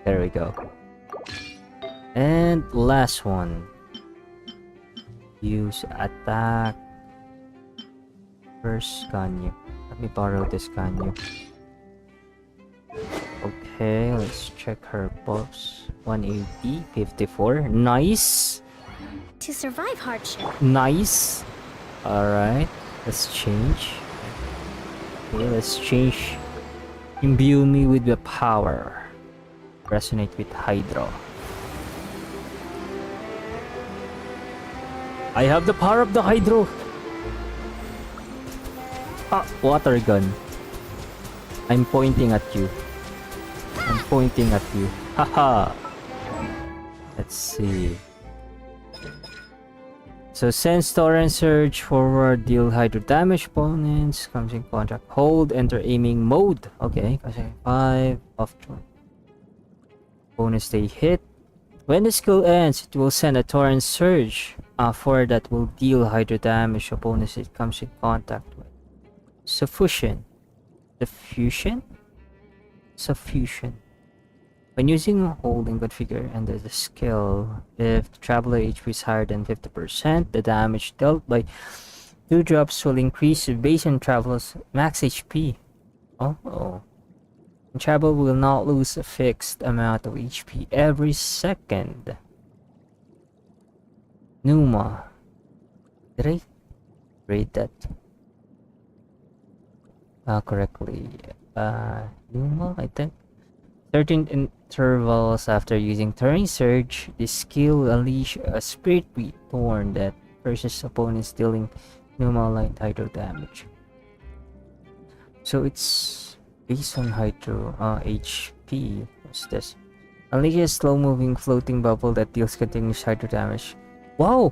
There we go. And last one. Use attack. First Ganyu. Let me borrow this Ganyu. Okay, let's check her buffs. 180, 54. Nice. To survive hardship. Nice. Alright, let's change. Okay, let's change. Imbue me with the power. Resonate with Hydro. I have the power of the Hydro. Water gun. I'm pointing at you. Haha. Let's see. So send Torrent Surge forward, deal hydro damage opponents, comes in contact, hold, enter aiming mode. Okay, kasi 5 off turn. Opponents stay hit. When the skill ends, it will send a Torrent Surge forward that will deal hydro damage opponents it comes in contact with. Suffusion. Suffusion. When using hold and configure under the skill, if the traveler HP is higher than 50%, the damage dealt by 2 drops will increase based on traveler's max HP. Oh. And traveler will not lose a fixed amount of HP every second. Numa. Did I read that correctly? Numa, I think. 13 intervals after using Turning Surge, this skill will unleash a Spirit Thorn that versus opponents dealing normal light hydro damage. So it's based on hydro HP. What's this? Unleash a slow-moving floating bubble that deals continuous hydro damage. Wow!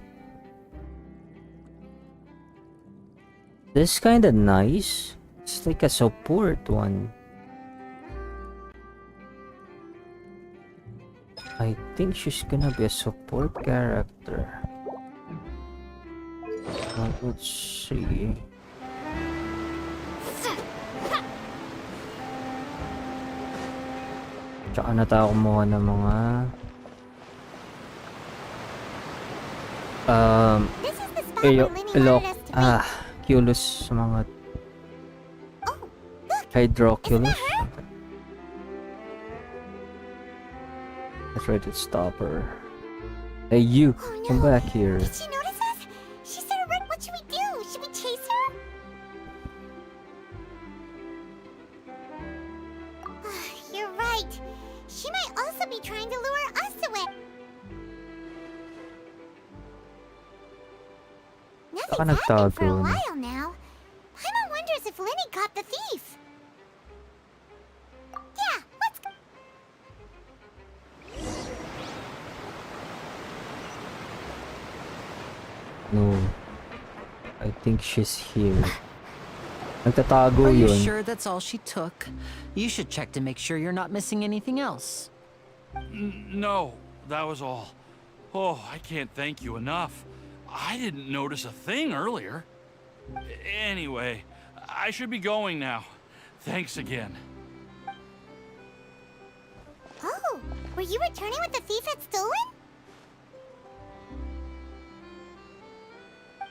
This is kinda nice. It's like a support one. I think she's gonna be a support character. Let's see. Tsaka na tayo kumuha ng mga This is the where Linny wanted us to be. Culus sa mga Oh, look! hydroculus. Isn't that her? Let's try to stop her. Hey, you, Oh no! come back here. Did she notice us? She's in a wreck. What should we do? Should we chase her? You're right. She might also be trying to lure us away. Baka Nothing's happened for a nagtago na. while now. Paimon wonders if Linny caught the thief. Yeah, let's go. No. I think she's here. Nagtatago Are you yun. sure that's all she took? You should check to make sure you're not missing anything else. No, that was all. Oh, I can't thank you enough. I didn't notice a thing earlier. Anyway, I should be going now. Thanks again. Oh, were you returning what the thief had stolen?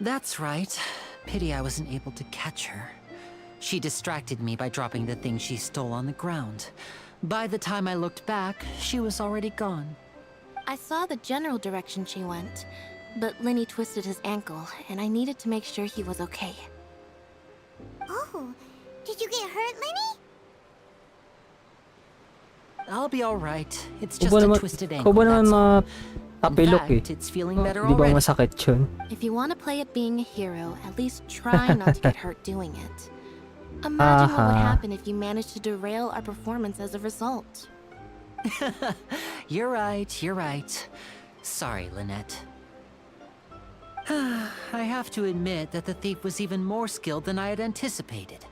That's right. Pity I wasn't able to catch her. She distracted me by dropping the thing she stole on the ground. By the time I looked back, she was already gone. I saw the general direction she went, but Linny twisted his ankle, and I needed to make sure he was okay. Oh, did you get hurt, Linny? I'll be alright. It's just Kuba a naman, twisted ankle, kuba naman that's all. matapilok eh. It's feeling better Di ba already. masakit yun? If you want to play at being a hero, at least try not to get hurt doing it. Imagine what would Aha. happen if you managed to derail our performance as a result. You're right, you're right. Sorry, Lynette. I have to admit that the thief was even more skilled than I had anticipated.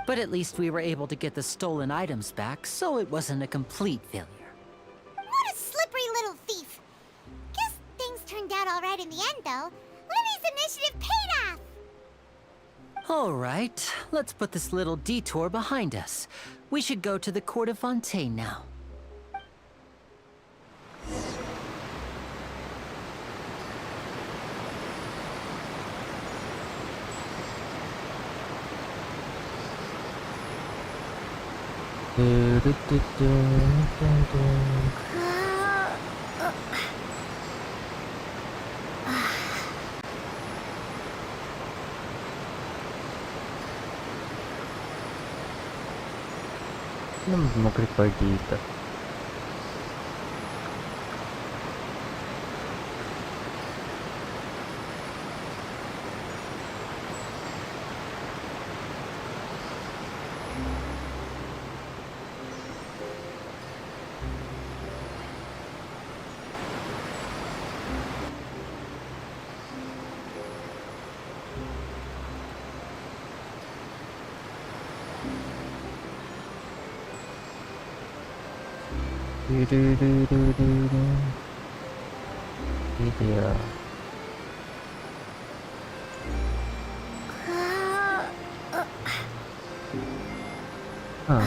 But at least we were able to get the stolen items back, so it wasn't a complete failure. What a slippery little thief. Guess things turned out all right in the end, though. Linny's initiative paid off. All right, let's put this little detour behind us. We should go to the court of Fontaine now. Ano mag-record dito? Media. Huh.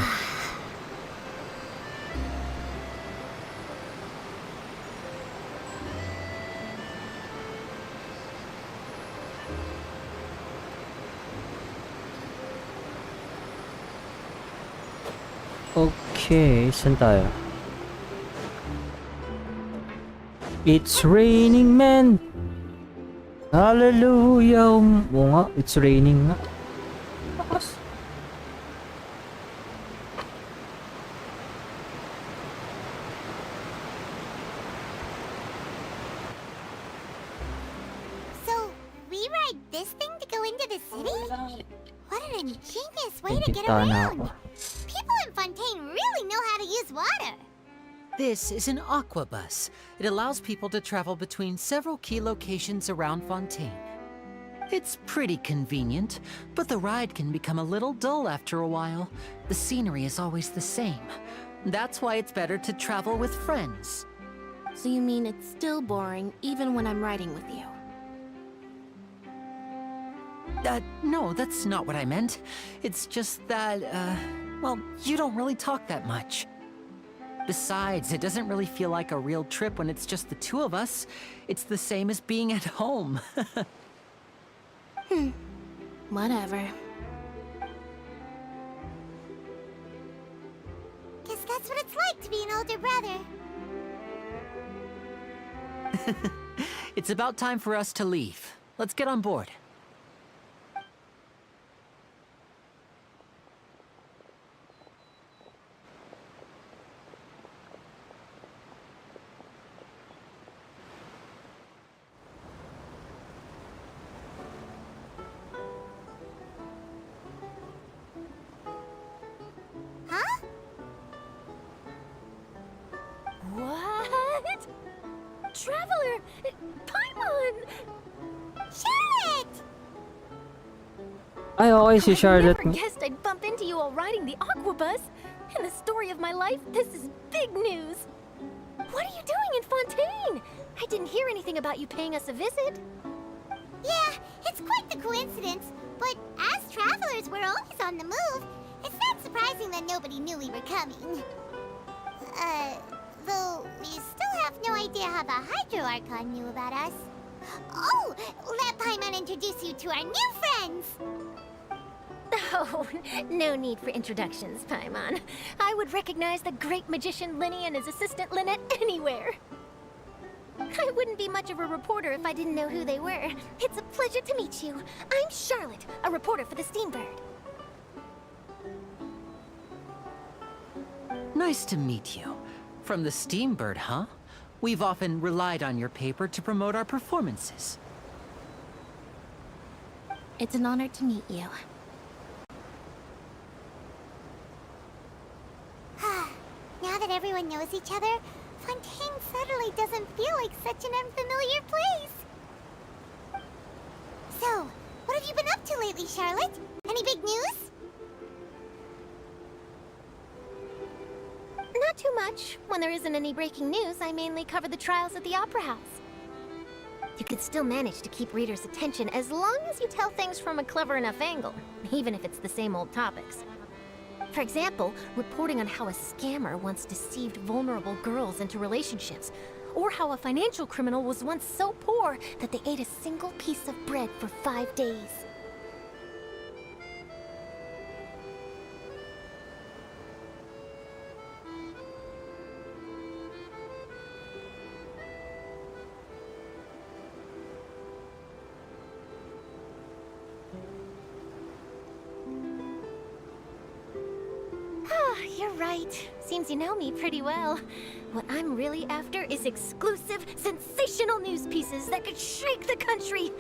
Okay, saan tayo? It's raining, man! Hallelujah! Oo nga, it's raining nga. Lakas. So, we ride this thing to go into the city? What an ingenious way to get Nagkita na around. ako. People in Fontaine really know how to use water. This is an aqua bus. It allows people to travel between several key locations around Fontaine. It's pretty convenient, but the ride can become a little dull after a while. The scenery is always the same. That's why it's better to travel with friends. So you mean it's still boring even when I'm riding with you? No, that's not what I meant. It's just that, well, you don't really talk that much. Besides, it doesn't really feel like a real trip when it's just the two of us. It's the same as being at home. Whatever. Guess that's what it's like to be an older brother. It's about time for us to leave. Let's get on board. Huh? What? Traveler! Paimon! Charlotte! Ay, okay si Charlotte. I never guessed I'd bump into you while riding the Aquabus. In the story of my life, this is big news. What are you doing in Fontaine? I didn't hear anything about you paying us a visit. Yeah, it's quite the coincidence. But as travelers, we're always on the move. It's not surprising that nobody knew we were coming. Though we still have no idea how the Hydro Archon knew about us. Oh, let Paimon introduce you to our new friends! Oh, no need for introductions, Paimon. I would recognize the great magician Linny and his assistant Lynette anywhere. I wouldn't be much of a reporter if I didn't know who they were. It's a pleasure to meet you. I'm Charlotte, a reporter for the Steambird. Nice to meet you. From the Steambird, huh? We've often relied on your paper to promote our performances. It's an honor to meet you. Now that everyone knows each other, Fontaine suddenly doesn't feel like such an unfamiliar place. So, what have you been up to lately, Charlotte? Any big news? Not too much. When there isn't any breaking news, I mainly cover the trials at the Opera House. You could still manage to keep readers' attention as long as you tell things from a clever enough angle, even if it's the same old topics. For example, reporting on how a scammer once deceived vulnerable girls into relationships, or how a financial criminal was once so poor that they ate a single piece of bread for 5 days. You're right. Seems you know me pretty well. What I'm really after is exclusive, sensational news pieces that could shake the country.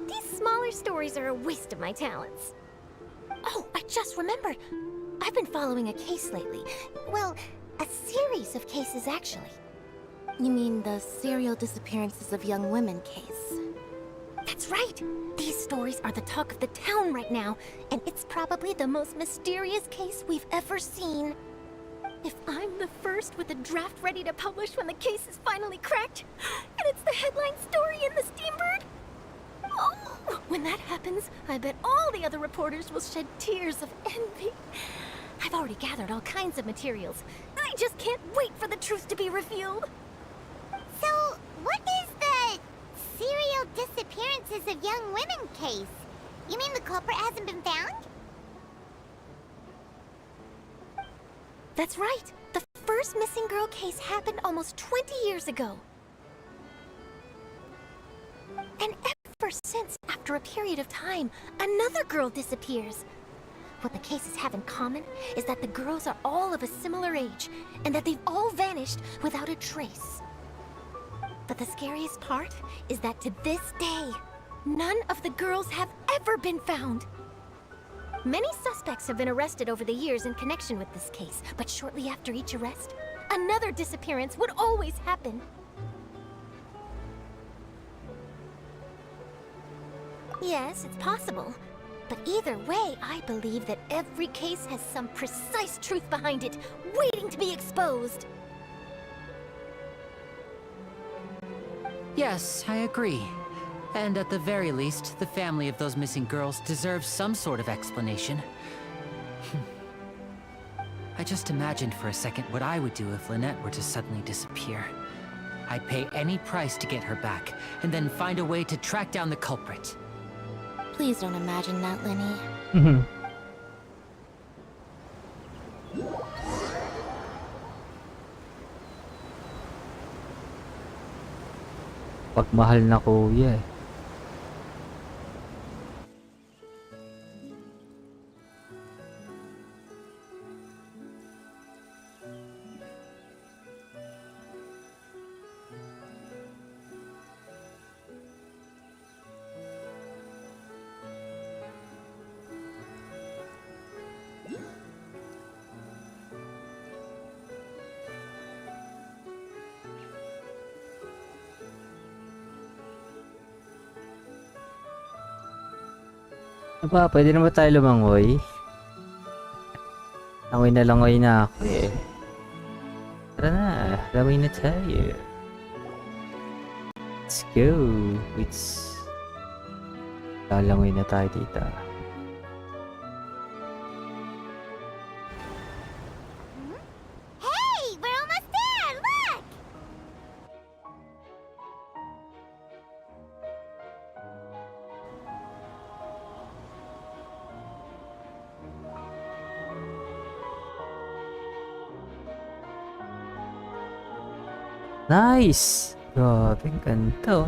These smaller stories are a waste of my talents. Oh, I just remembered. I've been following a case lately. Well, a series of cases, actually. You mean the serial disappearances of young women case? That's right! These stories are the talk of the town right now, and it's probably the most mysterious case we've ever seen. If I'm the first with a draft ready to publish when the case is finally cracked, and it's the headline story in the Steambird, oh, when that happens, I bet all the other reporters will shed tears of envy. I've already gathered all kinds of materials. I just can't wait for the truth to be revealed. So, what is the serial disappearances of young women case? You mean the culprit hasn't been found? That's right. The first missing girl case happened almost 20 years ago. And ever since, after a period of time, another girl disappears. What the cases have in common is that the girls are all of a similar age, and that they've all vanished without a trace. But the scariest part is that to this day, none of the girls have ever been found. Many suspects have been arrested over the years in connection with this case, but shortly after each arrest, another disappearance would always happen. Yes, it's possible. But either way, I believe that every case has some precise truth behind it, waiting to be exposed. Yes, I agree. And at the very least, the family of those missing girls deserves some sort of explanation. I just imagined for a second what I would do if Lynette were to suddenly disappear. I'd pay any price to get her back, and then find a way to track down the culprit. Please don't imagine that, Lenny. Pagmahal na kuya eh. Aba, pwede na ba tayo lumangoy? Langoy na ako eh. Tara na, langoy na tayo. Let's go. Lalangoy na tayo dito. Hey, we're almost there! Look! Nice! Grabe, ang ganda oh.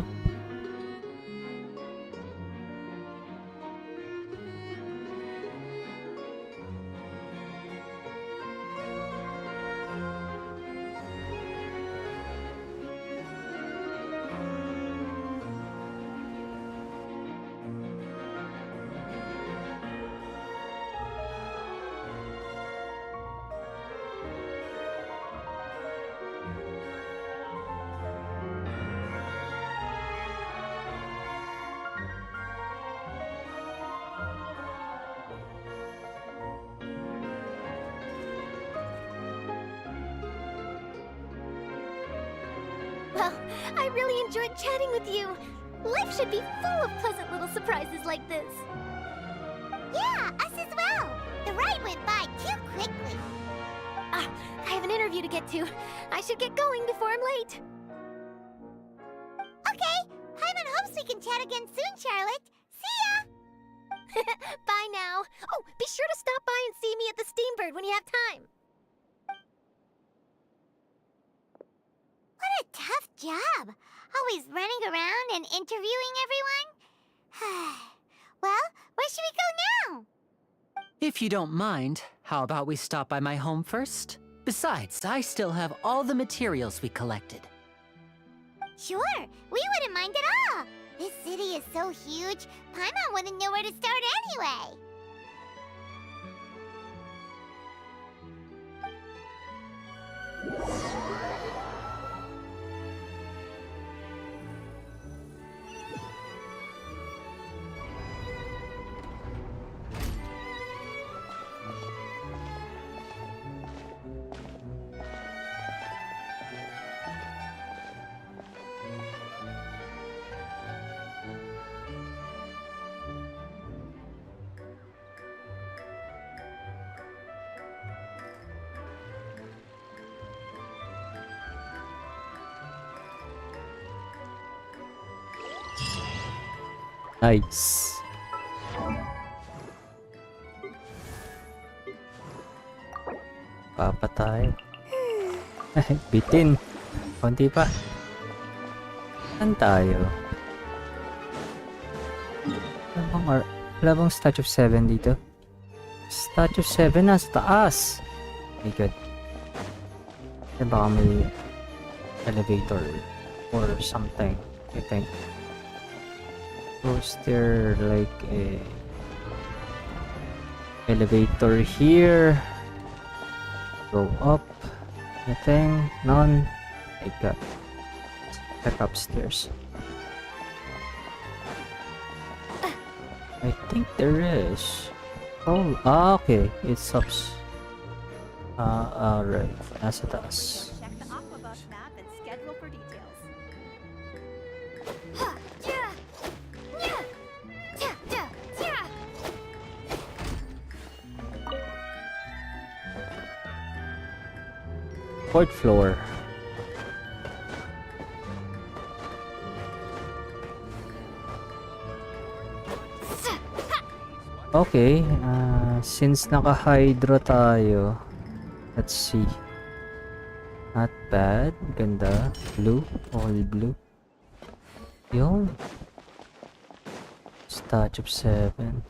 Well, I really enjoyed chatting with you. Life should be full of pleasant little surprises like this. Yeah, us as well. The ride went by too quickly. Ah, I have an interview to get to. I should get going before I'm late. Okay, Hyman hopes we can chat again soon, Charlotte. See ya! Bye now. Oh, be sure to stop by and see me at the Steambird when you have time. What a tough job. Always running around and interviewing everyone. Well, where should we go now? If you don't mind, how about we stop by my home first? Besides, I still have all the materials we collected. Sure, we wouldn't mind at all. This city is so huge, Paimon wouldn't know where to start anyway. Nice. Papa tayo. Bitin. Konti pa. Saan tayo? Wala bang Statue of 7 dito? Statue of 7 nasa taas. My god. Baka may elevator or something, I think. Was there like a elevator here? Go up. Nothing. None. I got back upstairs. I think there is. Oh, okay. It's up. Alright. Nasa taas. Check the Aquabus map and schedule for details. Fourth floor. Okay, since naka-hydro tayo, let's see. Not bad. Ganda. Blue. All blue. Yung Statue of 7.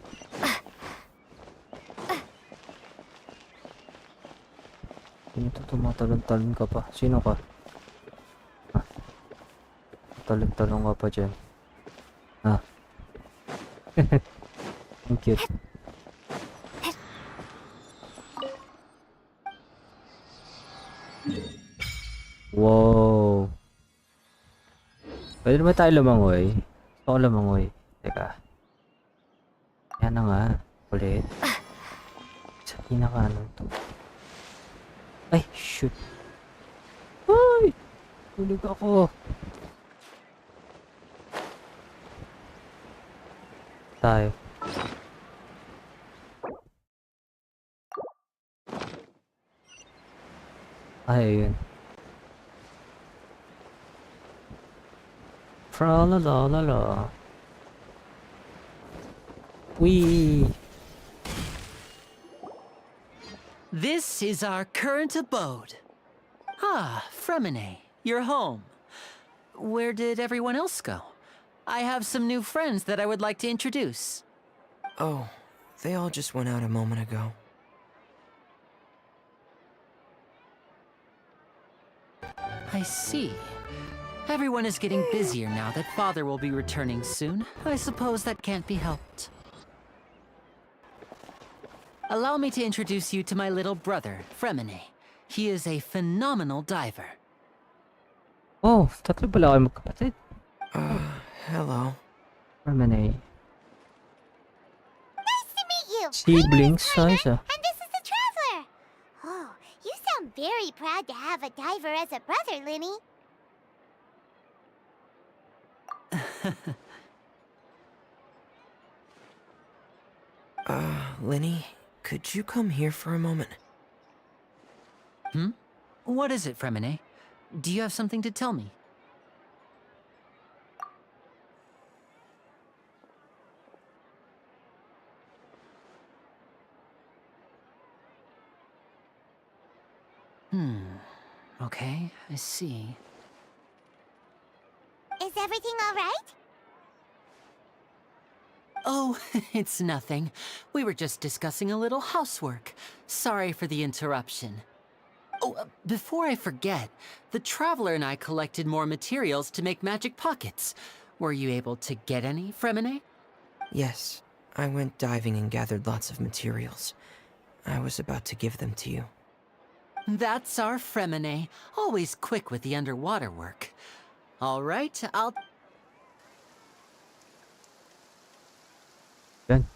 Ito tumatalon-talon ka pa. Sino ka? Ah. Talon-talon ka pa dyan. Ah. Ang cute. Wow. Pwede naman tayo lumangoy. Gusto ko lumangoy. Teka. Yan na nga. Ulit. Sa pinaka ano to. Ay, shoot. Ay! Tulog ako. Tayo. Ay, ayun. Fra-la-la-la-la. Wee! This is our current abode. Ah, Fremine, you're home. Where did everyone else go? I have some new friends that I would like to introduce. Oh, they all just went out a moment ago. I see. Everyone is getting busier now that Father will be returning soon. I suppose that can't be helped. Allow me to introduce you to my little brother, Fremine. He is a phenomenal diver. Oh, tatlo pala kayo magkapatid. Hello. Fremine. Nice to meet you. Siblings size ah. And this is the Traveler. Oh, you sound very proud to have a diver as a brother, Linny. Linny, could you come here for a moment? Hmm? What is it, Fremine? Do you have something to tell me? Okay, I see. Is everything all right? Oh, it's nothing. We were just discussing a little housework. Sorry for the interruption. Oh, before I forget, the Traveler and I collected more materials to make magic pockets. Were you able to get any, Fremine? Yes, I went diving and gathered lots of materials. I was about to give them to you. That's our Fremine, always quick with the underwater work. All right, I'll... Yan.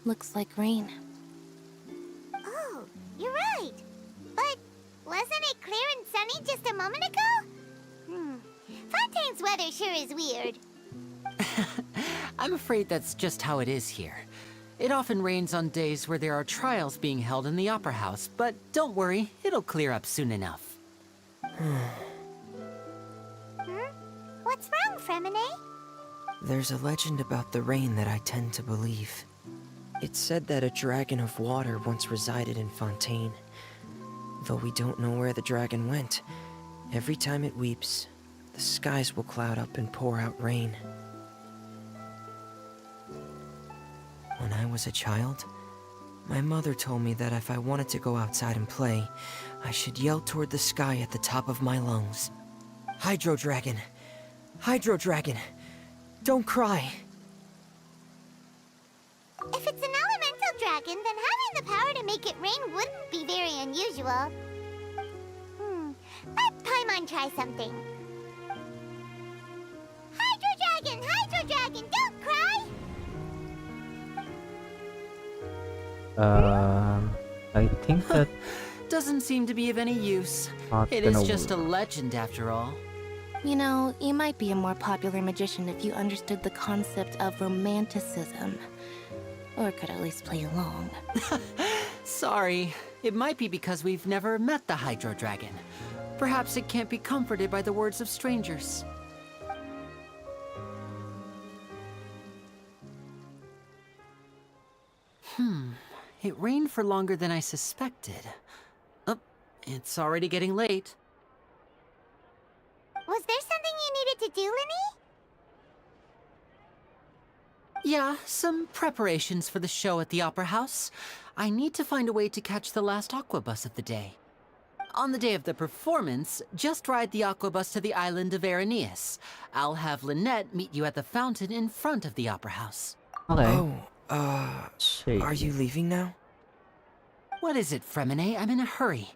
Looks like rain. Oh, you're right. But wasn't it clear and sunny just a moment ago? Fontaine's weather sure is weird. I'm afraid that's just how it is here. It often rains on days where there are trials being held in the Opera House, but don't worry, it'll clear up soon enough. What's wrong, Fremine? There's a legend about the rain that I tend to believe. It's said that a dragon of water once resided in Fontaine. Though we don't know where the dragon went, every time it weeps, the skies will cloud up and pour out rain. When I was a child, my mother told me that if I wanted to go outside and play, I should yell toward the sky at the top of my lungs. Hydro Dragon! Hydro Dragon! Don't cry! If it's an elemental dragon, then having the power to make it rain wouldn't be very unusual. Let Paimon try something. Hydro Dragon, don't cry! I think that Doesn't seem to be of any use. not It gonna is just a work. legend after all. You know, you might be a more popular magician if you understood the concept of romanticism. Or could at least play along. Sorry, it might be because we've never met the Hydro Dragon. Perhaps it can't be comforted by the words of strangers. It rained for longer than I suspected. Oh, it's already getting late. Was there something you needed to do, Linny? Yeah, some preparations for the show at the Opera House. I need to find a way to catch the last aqua bus of the day. On the day of the performance, just ride the aqua bus to the island of Aeneas. I'll have Lynette meet you at the fountain in front of the Opera House. Okay. Oh, are you leaving now? What is it, Fremine? I'm in a hurry.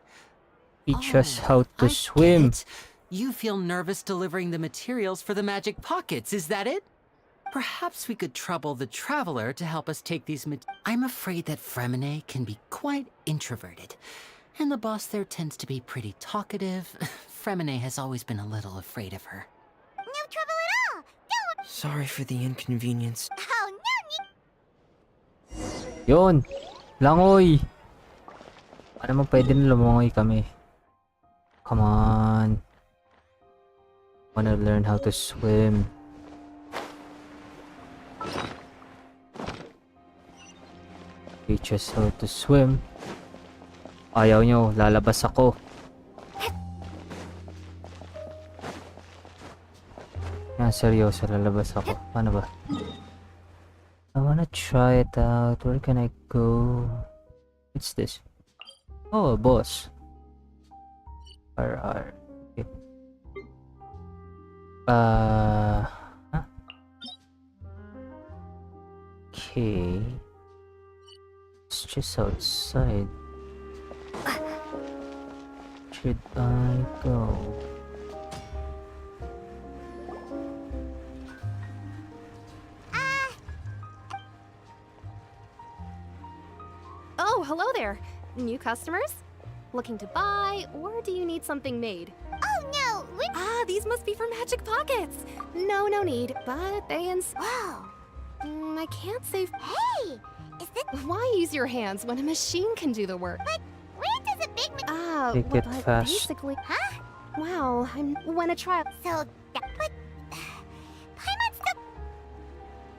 Teach us how I to get swim. it. You feel nervous delivering the materials for the magic pockets, is that it? Perhaps we could trouble the Traveler to help us take these I'm afraid that Fremine can be quite introverted. And the boss there tends to be pretty talkative. Fremine has always been a little afraid of her. No trouble at all. Don't. Sorry for the inconvenience. Oh, no need. Yun! Langoy! Paano mo pwede na lumangoy kami? Come on. Wanna learn how to swim. Teach us how to swim. Ayaw nyo, lalabas ako. Yan, seryoso, lalabas ako. Paano ba? I wanna try it out. Where can I go? What's this? Oh, a boss. RR. Okay. Huh? Okay. It's just outside. Should I go? Oh, hello there. New customers? Looking to buy, or do you need something made? Oh no, These must be for magic pockets. No need, but they Whoa. I can't save. Hey, is this? Why use your hands when a machine can do the work? But where does a big? Take it but fast. basically. Huh? Wow, when a trial. So that but Paimon's the.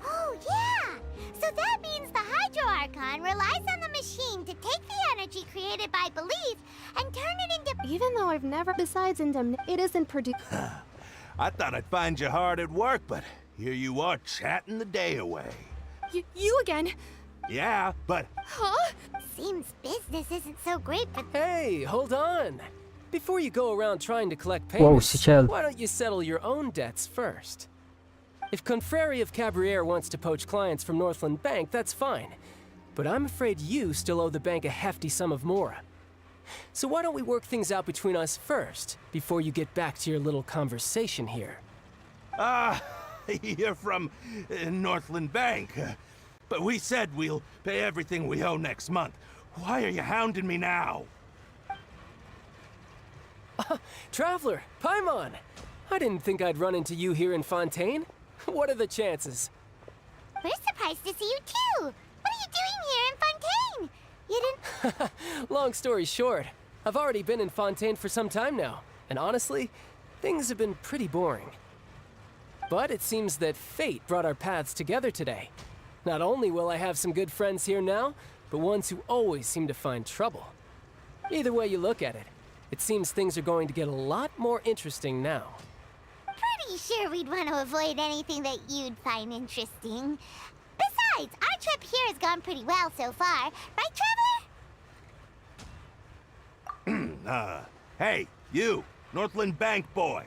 Oh yeah. So that means the Hydro Archon relies on the machine to take the energy created by belief and turn it into. Even though I've never, besides it isn't produced. I thought I'd find you hard at work, but here you are chatting the day away. You again? Yeah, but... Huh? Seems business isn't so great for. Hey, hold on. Before you go around trying to collect Whoa, payments, si child. why don't you settle your own debts first? If Confrere of Cabriere wants to poach clients from Northland Bank, that's fine. But I'm afraid you still owe the bank a hefty sum of mora. So why don't we work things out between us first, before you get back to your little conversation here? You're from Northland Bank. But we said we'll pay everything we owe next month. Why are you hounding me now? Traveler, Paimon! I didn't think I'd run into you here in Fontaine. What are the chances? We're surprised to see you too. What are you doing here in Fontaine? You didn't. Long story short, I've already been in Fontaine for some time now, and honestly, things have been pretty boring. But it seems that fate brought our paths together today. Not only will I have some good friends here now, but ones who always seem to find trouble. Either way you look at it, it seems things are going to get a lot more interesting now. Pretty sure we'd want to avoid anything that you'd find interesting. Besides, our trip here has gone pretty well so far. Right, Traveler? Hey, you, Northland Bank boy.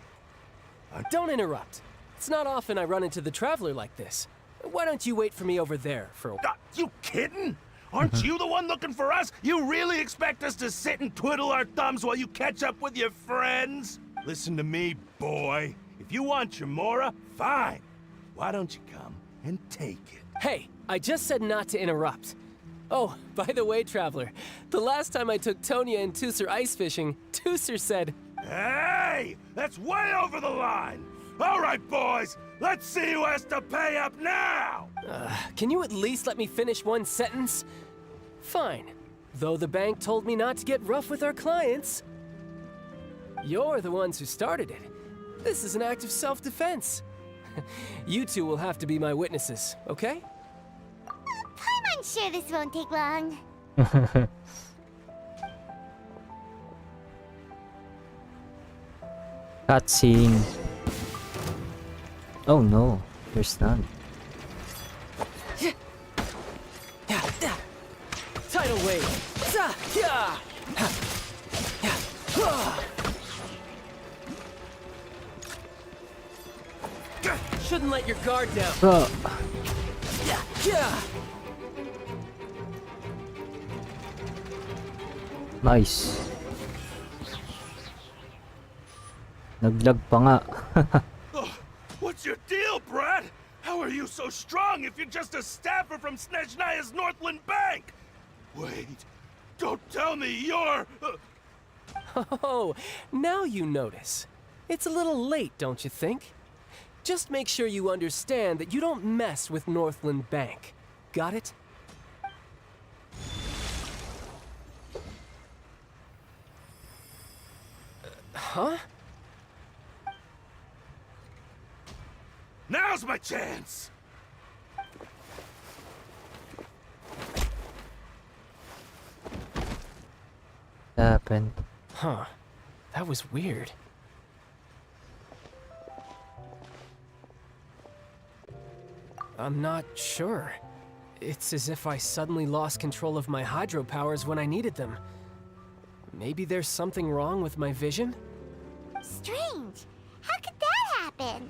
Don't interrupt. It's not often I run into the Traveler like this. Why don't you wait for me over there for a while? You kidding? Aren't you the one looking for us? You really expect us to sit and twiddle our thumbs while you catch up with your friends? Listen to me, boy. If you want your mora, fine. Why don't you come and take it? Hey, I just said not to interrupt. Oh, by the way, Traveler, the last time I took Tonya and Tusser ice fishing, Tusser said, Hey! That's way over the line! All right, boys, let's see who has to pay up now! Can you at least let me finish one sentence? Fine. Though the bank told me not to get rough with our clients. You're the ones who started it. This is an act of self-defense. You two will have to be my witnesses, okay? I'm sure this won't take long. Cutscene. Oh no, there's none. Tidal wave. Shouldn't let your guard down. Nice. Naglag pa nga. What's your deal, Brad? How are you so strong if you're just a staffer from Snezhnaya's Northland Bank? Wait, don't tell me you're... Oh, now you notice. It's a little late, don't you think? Just make sure you understand that you don't mess with Northland Bank. Got it? Huh? Now's my chance! Happened. Huh. That was weird. I'm not sure. It's as if I suddenly lost control of my hydro powers when I needed them. Maybe there's something wrong with my vision? Strange. How could that happen?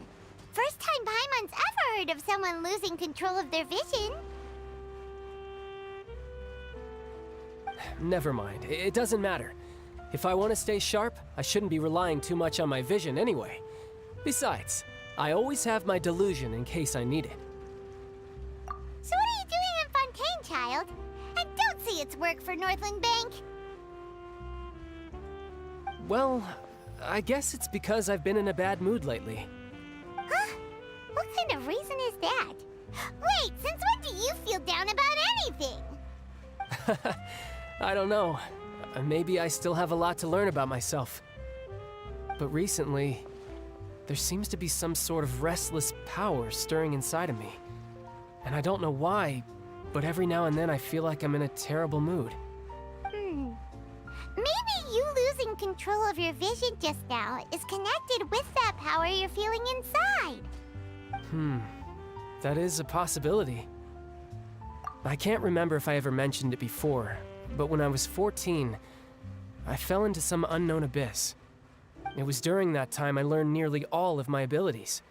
First time Paimon's ever heard of someone losing control of their vision. Never mind. It doesn't matter. If I want to stay sharp, I shouldn't be relying too much on my vision anyway. Besides, I always have my delusion in case I need it. So what are you doing in Fontaine, child? And don't say it's work for Northland Bank. Well, I guess it's because I've been in a bad mood lately. Huh? What kind of reason is that? Wait, since when do you feel down about anything? I don't know. Maybe I still have a lot to learn about myself. But recently, there seems to be some sort of restless power stirring inside of me. And I don't know why, but every now and then I feel like I'm in a terrible mood. Maybe you losing control of your vision just now is connected with that power you're feeling inside. That is a possibility. I can't remember if I ever mentioned it before, but when I was 14, I fell into some unknown abyss. It was during that time I learned nearly all of my abilities.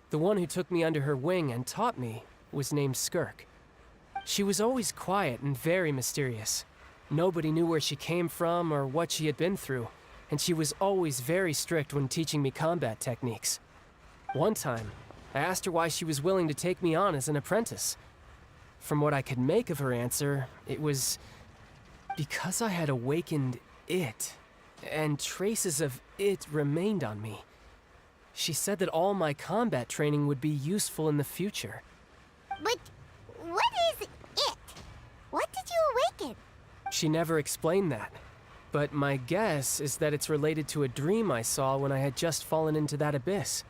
The one who took me under her wing and taught me was named Skirk. She was always quiet and very mysterious. Nobody knew where she came from or what she had been through, and she was always very strict when teaching me combat techniques. One time, I asked her why she was willing to take me on as an apprentice. From what I could make of her answer, it was because I had awakened it, and traces of it remained on me. She said that all my combat training would be useful in the future. But what is it? What did you awaken? She never explained that, but my guess is that it's related to a dream I saw when I had just fallen into that abyss.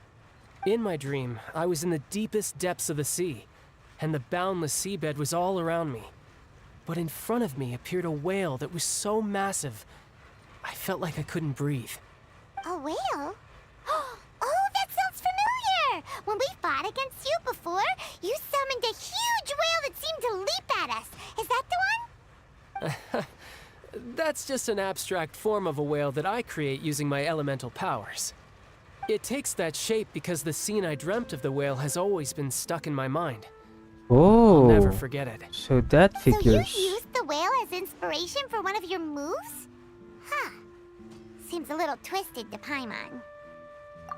In my dream, I was in the deepest depths of the sea, and the boundless seabed was all around me. But in front of me appeared a whale that was so massive, I felt like I couldn't breathe. A whale? Oh, that sounds familiar! When we fought against you before, you summoned a huge whale that seemed to leap at us. Is that the one? That's just an abstract form of a whale that I create using my elemental powers. It takes that shape because the scene I dreamt of the whale has always been stuck in my mind. Oh. I'll never forget it. So that figures. So you used the whale as inspiration for one of your moves? Huh. Seems a little twisted to Paimon.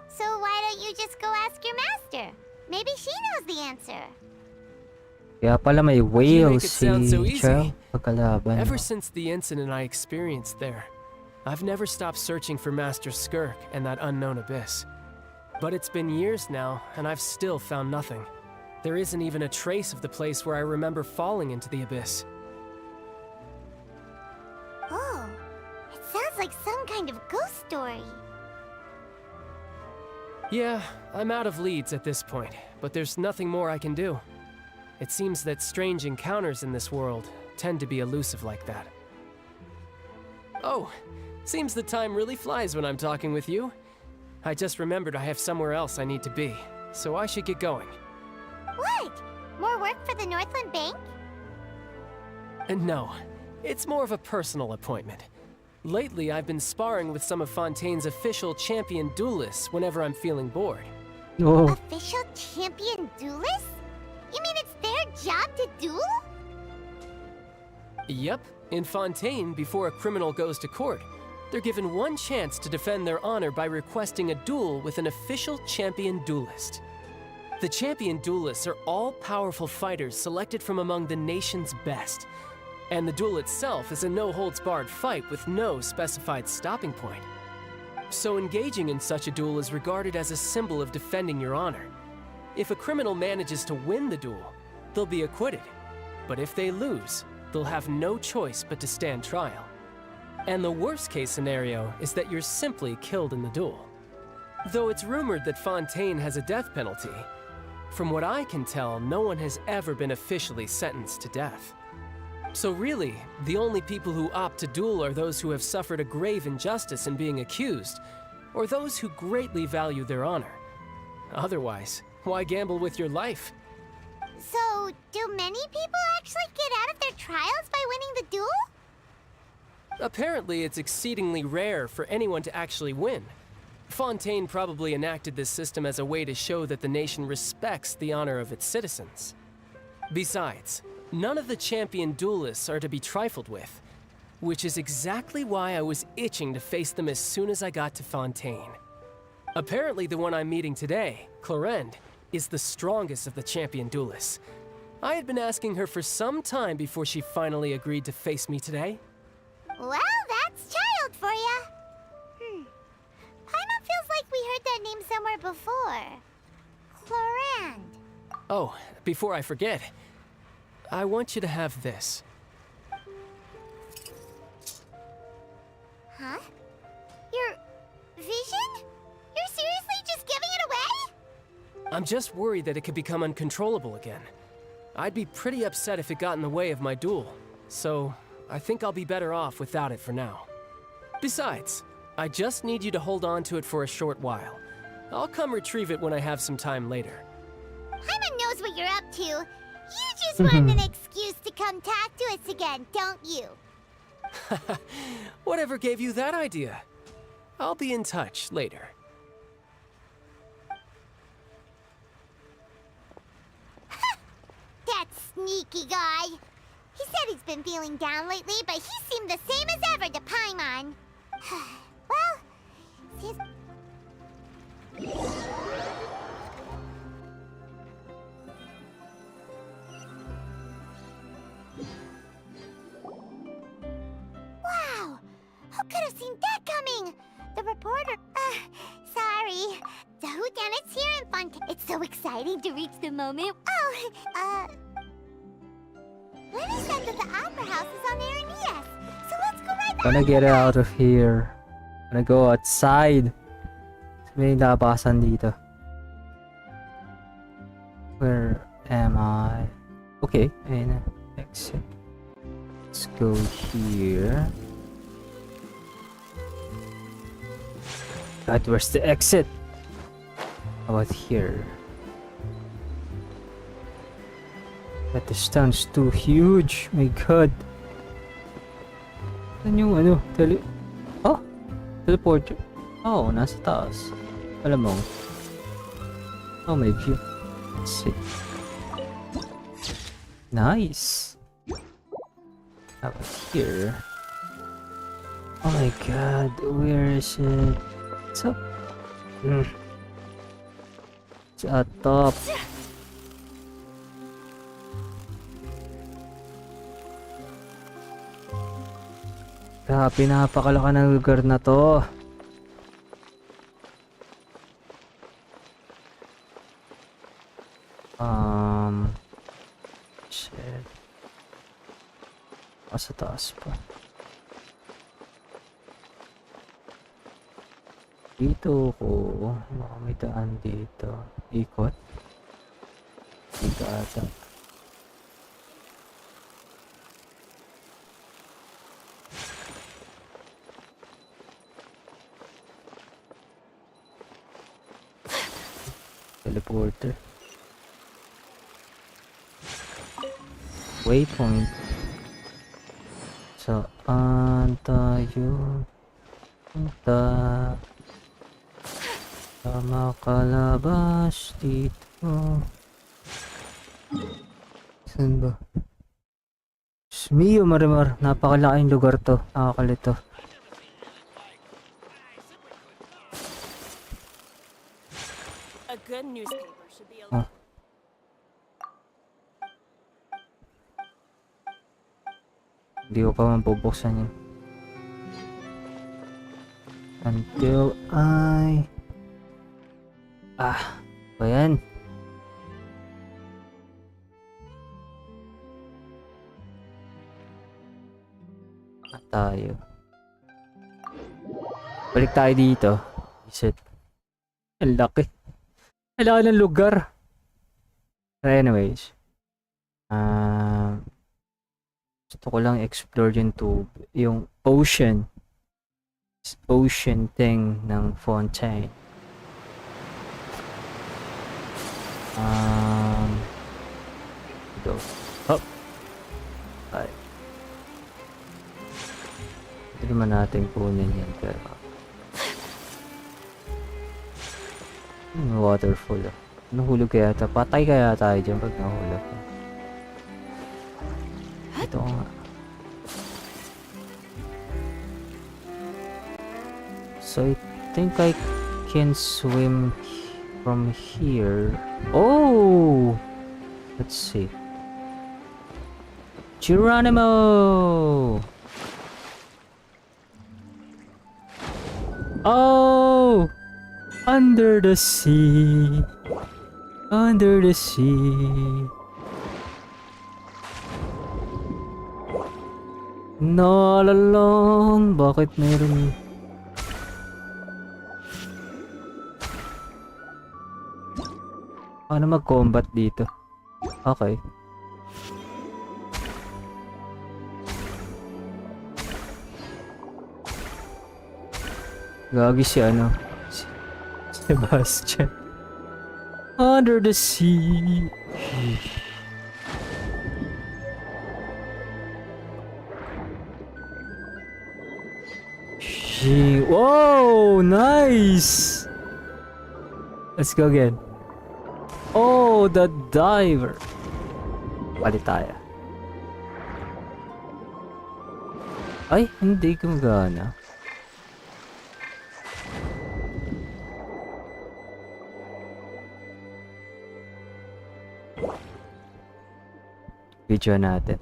So why don't you just go ask your master? Maybe she knows the answer. Kaya pala may You whale make it sound so easy. siya pagkalaban. Ever since the incident I experienced there, I've never stopped searching for Master Skirk and that unknown abyss. But it's been years now, and I've still found nothing. There isn't even a trace of the place where I remember falling into the abyss. Oh, it sounds like some kind of ghost story. Yeah, I'm out of leads at this point, but there's nothing more I can do. It seems that strange encounters in this world tend to be elusive like that. Oh, seems the time really flies when I'm talking with you. I just remembered I have somewhere else I need to be, so I should get going. What? More work for the Northland Bank? And no, it's more of a personal appointment. Lately, I've been sparring with some of Fontaine's official champion duelists whenever I'm feeling bored. Oh. Official champion duelists? You mean it's their job to duel? Yep, in Fontaine, before a criminal goes to court, they're given one chance to defend their honor by requesting a duel with an official champion duelist. The champion duelists are all-powerful fighters selected from among the nation's best. And the duel itself is a no-holds-barred fight with no specified stopping point. So engaging in such a duel is regarded as a symbol of defending your honor. If a criminal manages to win the duel, they'll be acquitted. But if they lose, they'll have no choice but to stand trial. And the worst-case scenario is that you're simply killed in the duel. Though it's rumored that Fontaine has a death penalty, from what I can tell, no one has ever been officially sentenced to death. So really, the only people who opt to duel are those who have suffered a grave injustice in being accused, or those who greatly value their honor. Otherwise, why gamble with your life? So, do many people actually get out of their trials by winning the duel? Apparently, it's exceedingly rare for anyone to actually win. Fontaine probably enacted this system as a way to show that the nation respects the honor of its citizens. Besides, none of the champion duelists are to be trifled with, which is exactly why I was itching to face them as soon as I got to Fontaine. Apparently the one I'm meeting today, Clorinde, is the strongest of the champion duelists. I had been asking her for some time before she finally agreed to face me today. Well, that's child for ya. Paimon feels like we heard that name somewhere before. Clorinde. Oh, before I forget, I want you to have this. Huh? Your vision? You're seriously just giving it away? I'm just worried that it could become uncontrollable again. I'd be pretty upset if it got in the way of my duel, so I think I'll be better off without it for now. Besides, I just need you to hold on to it for a short while. I'll come retrieve it when I have some time later. Paimon knows what you're up to. You just want an excuse to come talk to us again, don't you? Whatever gave you that idea? I'll be in touch later. That sneaky guy. He said he's been feeling down lately, but he seemed the same as ever to Paimon. Well, his... Wow! Who could have seen that coming? The reporter... sorry. The whodunit's here in Fontaine. It's so exciting to reach the moment. Oh, Lenny said that the opera house is on Aranias. So let's go right Gonna get out of here. Gonna go outside. May labasan dito. Where am I? Okay, ayun na. Exit. Let's go here. God, where's the exit? How about here? That distance too huge. My God. Saan yung ano? Oh! Teleport. Oh, nasa taas. Alam mo. Oh, my view. Let's see. Nice. How about here? Oh my God. Where is it? It's up. It's at top. Grabe, napakalaki ng lugar na to. Baka sa taas pa. Dito ko. Baka may daan dito. Ikot. Dito ata. Teleporter. Waypoint. Saan tayo punta? Makalabas dito. Saan ba? Mio Marimar, napakalaking lugar to. Nakakalito. A good newspaper should be Oh. Hindi ko pa mabubuksan yun. Until I... ba yan? Tayo. Balik tayo dito. Isit. Ang laki. Ang laki ng lugar. But anyways. Gusto ko lang explore yung ocean. Ocean thing ng Fontaine. Go. Hop. Ay. Hindi naman natin kunin yan, pero waterfall. Nahulog kaya ata? Patay kaya tayo dyan pag nahulog. Ito nga. So I think I can swim from here. Oh! Let's see. Geronimo! Oh! Under the sea. Under the sea. All along. Bakit meron... Paano mag-combat dito? Okay. Gagi si ano? Sebastian. Under the sea. Whoa! Nice! Let's go again. Oh, the diver. Palit tayo. Ay, hindi gumagana. Video natin.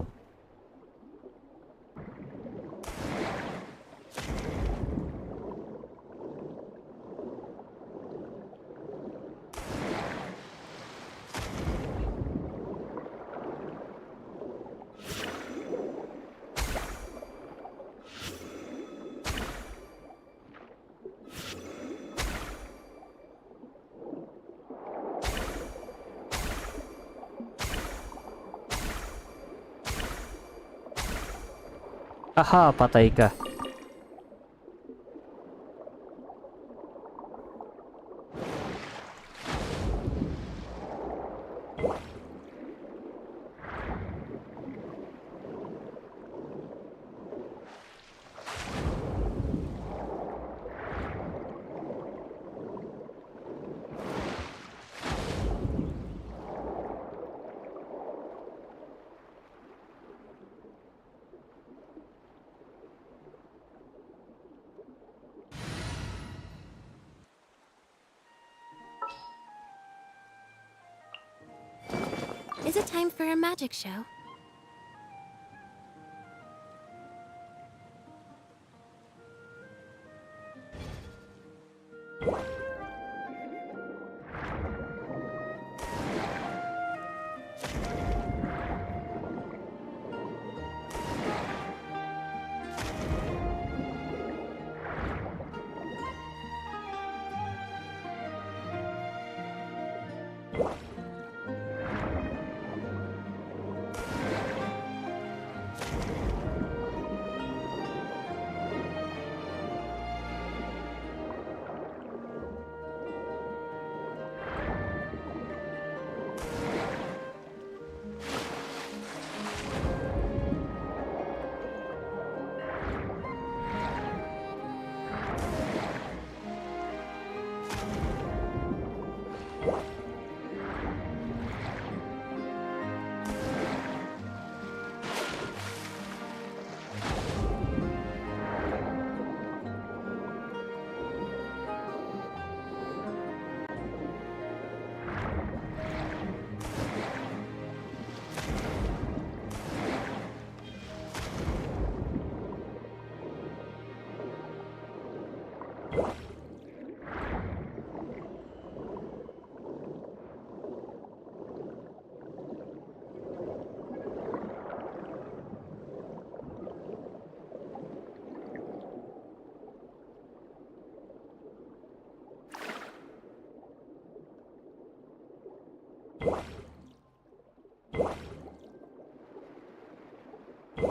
Aha, patay ka. Is it time for a magic show? You